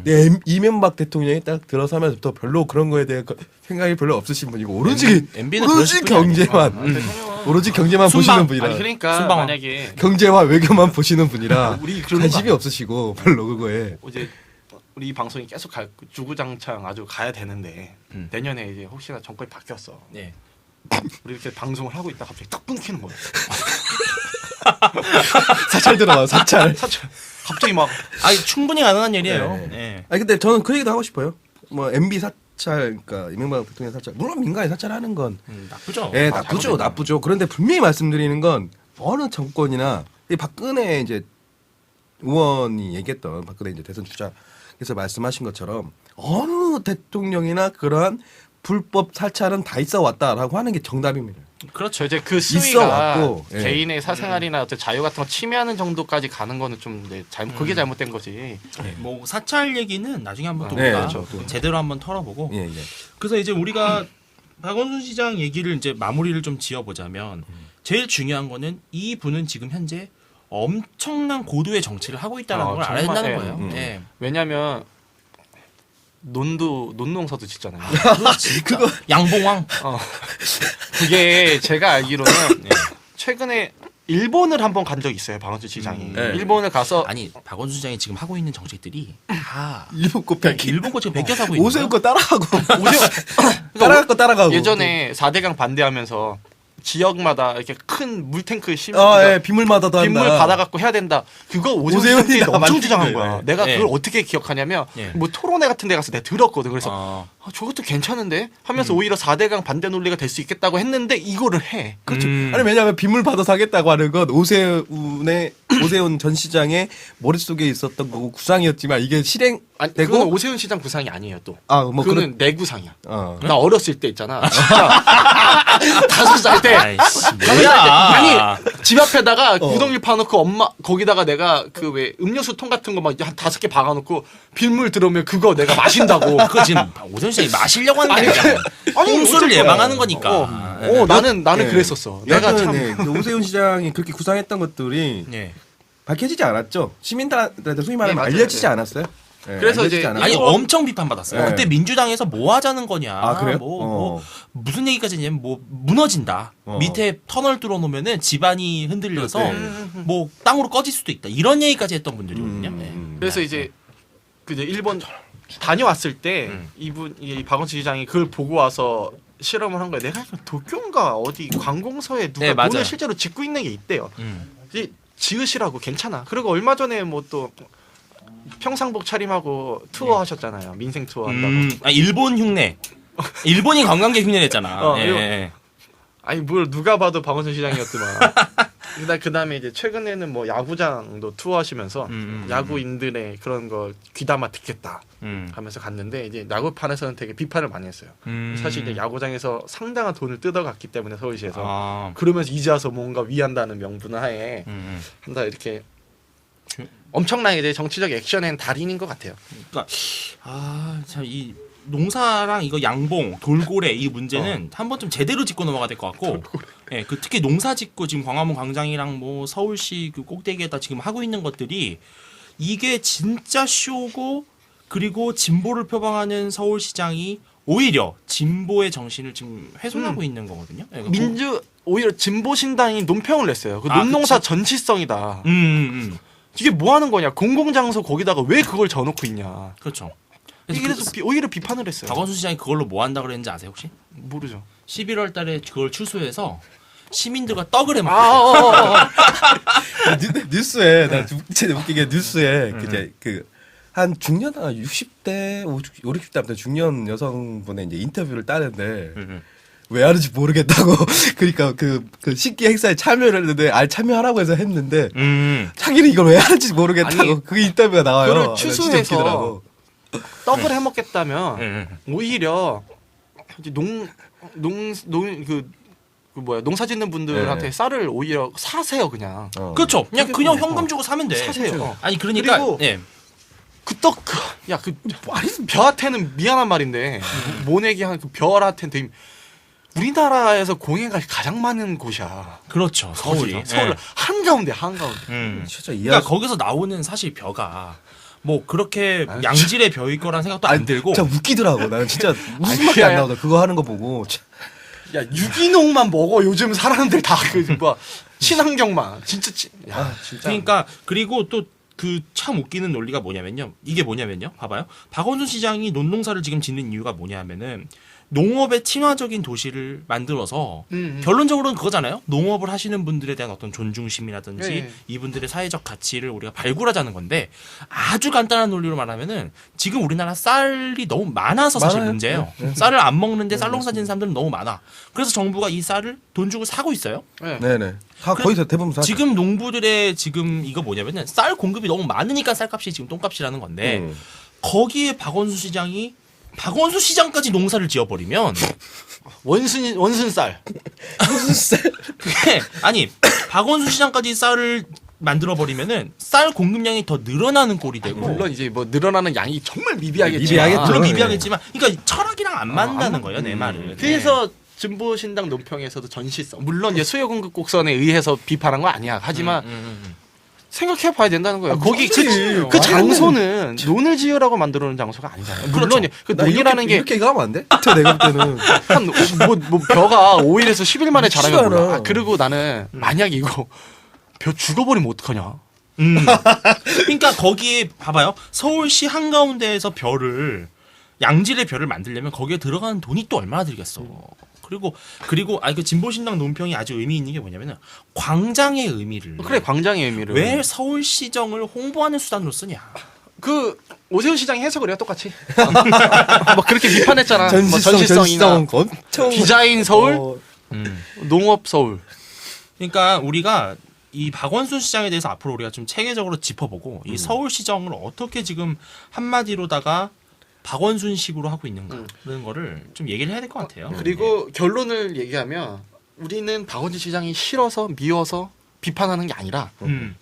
근데 이명박 대통령이 딱 들어서면서부터 별로 그런 거에 대해 생각이 별로 없으신 분이고 오로지 MB는 오로지 경제만 오로지 경제만 순방. 보시는 분이라 아니 그러니까 순방아. 만약에 경제와 외교만 보시는 분이라 우리 그런 관심이 거 없으시고 별로 그거에 이제 우리 이 방송이 계속 주구장창 아주 가야 되는데 내년에 이제 혹시나 정권이 바뀌었어. 네. 우리 이렇게 방송을 하고 있다 갑자기 딱 끊기는 거야. 사찰 들어가 사찰. 사실 갑자기 막 아, 충분히 가능한 일이에요. 네. 네. 아니 근데 저는 그 얘기도 하고 싶어요. 뭐 MB 사찰, 그러니까 이명박 대통령 사찰, 물론 민간에 사찰하는 건, 나쁘죠. 예, 나쁘죠. 그런데 분명히 말씀드리는 건 어느 정권이나 이 박근혜 이제 의원이 얘기했던 박근혜 이제 대선 주자께서 말씀하신 것처럼 어느 대통령이나 그러한 불법 사찰은 다 있어 왔다라고 하는 게 정답입니다. 그렇죠. 이제 그 있어 수위가 왔고, 예. 개인의 사생활이나 어떤 자유 같은 거 침해하는 정도까지 가는 거는 좀 네, 그게 잘못된 거지. 뭐 사찰 얘기는 나중에 한번 또 네, 우리가 그렇죠. 또. 제대로 한번 털어보고. 예, 예. 그래서 이제 우리가 박원순 시장 얘기를 이제 마무리를 좀 지어보자면 제일 중요한 거는 이 분은 지금 현재 엄청난 고도의 정치를 하고 있다는 걸 알아야 정말, 된다는 예. 거예요. 네. 왜냐하면 논농사도 짓잖아요. 그거 양봉왕. 그게 제가 알기로는 최근에 일본을 한번 간 적이 있어요. 박원순 시장이. 네. 일본을 가서 아니 박원순 시장이 지금 하고 있는 정책들이 다 일본 거 뺏기. 일본 거 지금 베껴서 하고 있는 오세훈 거예요. 거 따라가고 따라갈 거 따라가고. 예전에 4대강 반대하면서 지역마다 이렇게 큰 물탱크 심는 예, 빗물마다도 빗물 한다. 받아갖고 해야 된다. 그거 오세훈 오세훈이 시장이 엄청 만든 주장한 거예요. 거야. 내가 예. 그걸 어떻게 기억하냐면 예. 뭐 토론회 같은 데 가서 내가 들었거든. 그래서 저것도 괜찮은데 하면서 오히려 4대강 반대 논리가 될 수 있겠다고 했는데 이거를 해. 그렇죠. 아니 왜냐하면 빗물 받아서 하겠다고 하는 건 오세훈 전 시장의 머릿속에 있었던 거고 구상이었지만 이게 실행 아니 되고 그건 오세훈 시장 구상이 아니에요 또. 뭐 그거는 내 구상이야. 어. 나 어렸을 때 있잖아. 진짜 5살 때. 아이씨 다섯 뭐야? 살 때. 아니 집 앞에다가 구덩이 파놓고 엄마 거기다가 내가 그 왜 음료수 통 같은 거 막 한 5개 박아놓고 빗물 들어오면 그거 내가 마신다고. 그거 지금 오세훈 시장이 마시려고 하는 게 아니야. 홍수를 어쩔 거야. 예방하는 거니까. 나는 예. 그랬었어. 내가 여하튼, 참 예, 그 오세훈 시장이 그렇게 구상했던 것들이 예. 밝혀지지 않았죠. 시민들한테 소위 말하면 네, 맞아요. 알려지지 네. 않았어요. 예, 그래서 알려지지 이제 않았고. 아니 엄청 비판받았어요. 네. 그때 민주당에서 뭐 하자는 거냐. 아, 그래요? 뭐 무슨 얘기까지 했냐면 뭐 무너진다. 밑에 터널 뚫어놓으면은 집안이 흔들려서 뭐 땅으로 꺼질 수도 있다. 이런 얘기까지 했던 분들이거든요. 네. 그래서 이제 그 이제 일본 다녀왔을 때 이분 이 박원순 시장이 그걸 보고 와서 실험을 한 거야. 내가 도쿄인가 어디 관공서에 누가 네, 맞아요. 돈을 실제로 짓고 있는 게 있대요. 음. 이제 지으시라고 괜찮아. 그리고 얼마 전에 뭐 또 평상복 차림하고 투어 하셨잖아요. 민생 투어 한다고. 일본 흉내. 일본이 관광객 흉내 냈잖아. 어, 예. 아니 뭘 누가 봐도 박원순 시장이었더만. 그 다음에 이제 최근에는 뭐 야구장도 투어하시면서 야구인들의 그런 거 귀담아 듣겠다 하면서 갔는데 이제 야구판에서는 되게 비판을 많이 했어요. 사실 이제 야구장에서 상당한 돈을 뜯어갔기 때문에 서울시에서 아. 그러면서 이제 와서 뭔가 위한다는 명분 하에 한다 이렇게 엄청나게 이제 정치적 액션엔 달인인 것 같아요. 그러니까 참 이 농사랑 이거 양봉, 돌고래 이 문제는 한 번쯤 제대로 짚고 넘어가야 될 것 같고, 예, 그 특히 농사 짓고 지금 광화문 광장이랑 뭐 서울시 그 꼭대기에다 지금 하고 있는 것들이 이게 진짜 쇼고 그리고 진보를 표방하는 서울시장이 오히려 진보의 정신을 지금 훼손하고 있는 거거든요. 예, 그 오히려 진보 신당이 논평을 냈어요. 그 아, 논농사 그치. 전시성이다. 이게 뭐 하는 거냐? 공공장소 거기다가 왜 그걸 져놓고 있냐? 그렇죠. 이게 그래서 오히려 비판을 했어요. 박원순 시장이 그걸로 뭐 한다 그랬는지 아세요 혹시? 모르죠. 11월 달에 그걸 취소해서 시민들과 떡을 해 먹고 뉴스에 나 진짜 웃기게 뉴스에 이제 그 한 중년 60대 50대 중년 여성분의 이제 인터뷰를 따는데 왜 하는지 모르겠다고 그러니까 그 식기 행사에 참여를 했는데 참여하라고 해서 했는데 자기는 이걸 왜 하는지 모르겠다고 아니, 그 인터뷰가 나와요. 그걸 나 진짜 취소해서 웃기더라고. 떡을 해 먹겠다면 오히려 이제 농사 짓는 분들한테 네. 쌀을 오히려 사세요 그냥. 그렇죠. 그냥 뭐, 현금 주고 사면 돼. 사세요. 아니 그러니까 그리고 예. 그 떡, 그 벼한테는 미안한 말인데 모내기한 그 벼한테는 되게 우리나라에서 공해가 가장 많은 곳이야. 그렇죠. 서울이. 서울 예. 한가운데. 진짜 그러니까 거기서 나오는 사실 벼가 뭐 그렇게 양질의 벼일 거란 생각도 안 들고. 진짜 웃기더라고. 나는 진짜 무슨 아니, 말이 안 야, 나오다. 그거 하는 거 보고. 야 유기농만 먹어 요즘 사람들 다 그 뭐 친환경만 진짜 진짜. 그러니까 그리고 또 그 참 웃기는 논리가 뭐냐면요. 이게 뭐냐면요. 봐봐요. 박원순 시장이 논농사를 지금 짓는 이유가 뭐냐면은 농업의 친화적인 도시를 만들어서 결론적으로는 그거잖아요. 농업을 하시는 분들에 대한 어떤 존중심이라든지 네. 이분들의 사회적 가치를 우리가 발굴하자는 건데 아주 간단한 논리로 말하면은 지금 우리나라 쌀이 너무 많아서 사실 많아요. 문제예요. 쌀을 안 먹는데 쌀농사 짓는 사람들은 너무 많아. 그래서 정부가 이 쌀을 돈 주고 사고 있어요. 네. 네네. 다 거의 다 대부분 사. 지금 농부들의 지금 이거 뭐냐면은 쌀 공급이 너무 많으니까 쌀값이 지금 똥값이라는 건데 거기에 박원순 시장이 박원순 시장까지 농사를 지어버리면 원순 쌀. 그게 아니 박원순 시장까지 쌀을 만들어 버리면은 쌀 공급량이 더 늘어나는 꼴이 되고 물론 이제 뭐 늘어나는 양이 정말 미비하겠지만 미비하겠죠. 물론 네. 미비하겠지만 그러니까 철학이랑 안 맞는다는 거예요 내 말은. 그래서 진보 신당 논평에서도 전시성 물론 이제 수요 공급 곡선에 의해서 비판한 거 아니야. 하지만 생각해 봐야 된다는 거예요. 거기 무슨 그 장소는 논을 지으라고 만들어 놓은 장소가 아니잖아요. 물론 그 나 논이라는 게 이렇게 가면 안 돼? 내가 볼 때는 한 뭐 벼가 5일에서 10일 만에 자라면 쉽지가 몰라. 않아. 그리고 나는 만약 이거 벼 죽어버리면 어떡하냐? 그러니까 거기에 봐봐요. 서울시 한가운데에서 별을 양질의 별을 만들려면 거기에 들어가는 돈이 또 얼마나 들겠어. 그리고 그 진보신당 논평이 아주 의미 있는 게 뭐냐면은 광장의 의미를 그래 광장의 의미를 왜 서울시정을 홍보하는 수단으로 쓰냐. 그 오세훈 시장이 해석을 해요 똑같이. 막 그렇게 비판했잖아. 전시성 엄청 디자인 서울, 어, 농업 서울. 그러니까 우리가 이 박원순 시장에 대해서 앞으로 우리가 좀 체계적으로 짚어보고 이 서울시정을 어떻게 지금 한마디로다가 박원순식으로 하고 있는가 그런 거를 좀 얘기를 해야 될 것 같아요. 그리고 결론을 얘기하면 우리는 박원순 시장이 싫어서 미워서 비판하는 게 아니라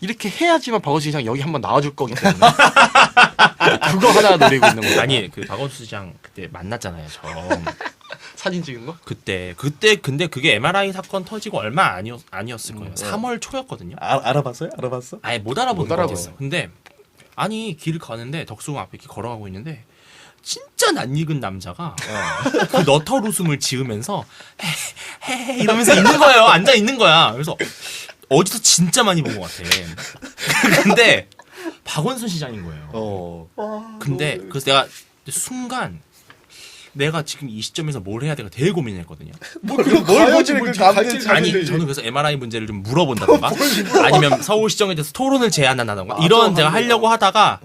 이렇게 해야지만 박원순 시장 여기 한번 나와줄 거기 때문에 그거 하나 노리고 있는 거야. 아니 그 박원순 시장 그때 만났잖아요. 저 사진 찍은 거? 그때 근데 그게 MRI 사건 터지고 얼마 아니었을 거예요. 3월 초였거든요. 알아봤어요? 알아봤어? 아예 못 알아본 못 알아봐요. 거였어. 근데 아니 길을 가는데 덕수궁 앞에 이렇게 걸어가고 있는데 진짜 낯익은 남자가 그 너털 웃음을 지으면서 헤헤 이러면서 있는 거예요. 앉아 있는 거야. 그래서 어디서 진짜 많이 본 것 같아. 근데 박원순 시장인 거예요. 근데 그래서 내가 순간 내가 지금 이 시점에서 뭘 해야 될까 되게 고민했거든요. 뭘 보지 아니 저는 그래서 MRI 문제를 좀 물어본다던가 아니면 서울시정에 대해서 토론을 제안한다던가 이런 제가 하려고 하다가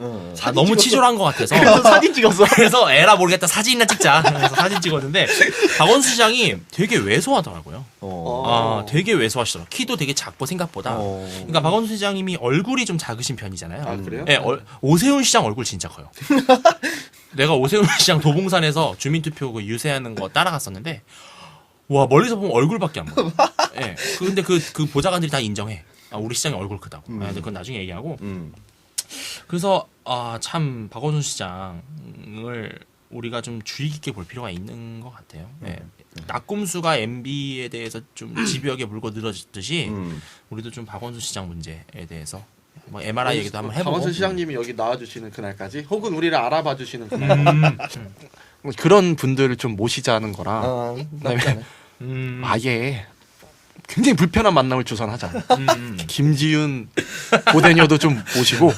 너무 치졸한 것 같아서 사진 찍었어. 그래서 에라 모르겠다 사진이나 찍자 그래서 사진 찍었는데 박원순 시장이 되게 왜소하더라고요. 되게 왜소하시더라고요. 키도 되게 작고 생각보다. 그러니까 박원순 시장님이 얼굴이 좀 작으신 편이잖아요. 아, 그래요? 네, 오세훈 시장 얼굴 진짜 커요. 내가 오세훈 시장 도봉산에서 주민투표 그 유세하는 거 따라갔었는데 와 멀리서 보면 얼굴밖에 안 보여. 예. 근데 그 보좌관들이 다 인정해. 우리 시장이 얼굴 크다고. 근데 그건 나중에 얘기하고. 그래서 참 박원순 시장을 우리가 좀 주의 깊게 볼 필요가 있는 것 같아요. 예. 낙곰수가 MB에 대해서 좀 집요하게 물고 늘어지듯이 우리도 좀 박원순 시장 문제에 대해서 뭐 MRI 얘기도 한번 해보고. 박원순 시장님이 여기 나와주시는 그날까지, 혹은 우리를 알아봐주시는 그날. 그런 분들을 좀 모시자는 거랑. 그다음에 아예 굉장히 불편한 만남을 조성하자. 김지윤 고대녀도 좀 모시고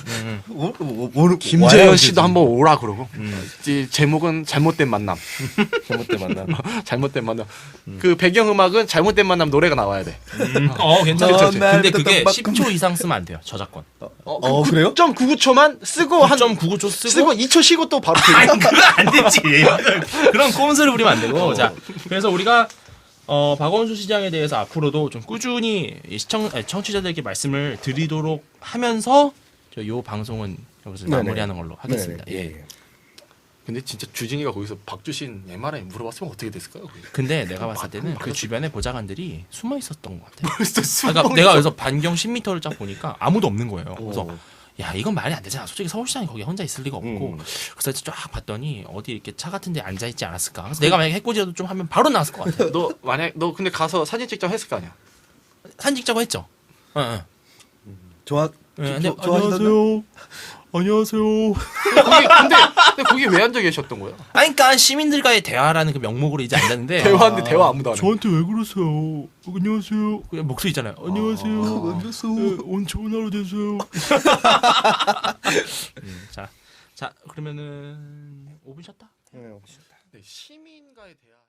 김재현 씨도 한번 오라 그러고. 이 제목은 잘못된 만남. 잘못된 만남. 그 배경 음악은 잘못된 만남 노래가 나와야 돼. 괜찮죠. 넌 근데 날부터 그게 막- 10초 이상 쓰면 안 돼요. 저작권. 그래요? 9.99초만 쓰고 한 9.99초 쓰고. 쓰고 2초 쉬고 또 바로 아니 그건 안 되지. 그런 꼼수를 부리면 안 되고. 자, 그래서 우리가 박원순 시장에 대해서 앞으로도 좀 꾸준히 청취자들에게 말씀을 드리도록 하면서 요 방송은 여기서 네네. 마무리하는 걸로 하겠습니다. 네네. 예. 근데 진짜 주진이가 거기서 박주신 MRI 물어봤으면 어떻게 됐을까요? 근데 내가 봤을 때는 그 주변에 보좌관들이 숨어 있었던 것 같아요. 벌써 그러니까 내가 여기서 반경 10m를 쫙 보니까 아무도 없는 거예요. 그래서 야 이건 말이 안 되잖아. 솔직히 서울시장이 거기 혼자 있을 리가 없고. 그래서 쫙 봤더니 어디 이렇게 차 같은 데 앉아 있지 않았을까. 그래서 내가 만약에 해코지라도 좀 하면 바로 나왔을 것 같아. 너 근데 가서 사진 찍자고 했을 거 아니야? 사진 찍자고 했죠. 좋아. 근데 좋아하시던데? 안녕하세요. 근데 거기 왜 앉아 계셨던 거야? 아니, 그러니까 시민들과의 대화라는 그 명목으로 이제 앉았는데 대화인데 대화 아무도 안 해. 저한테 왜 그러세요? 안녕하세요. 그냥 목소리 있잖아요. 안녕하세요. 오늘 좋은 하루 되세요. 자 그러면은 5분 쉬었다. 시민과의 대화.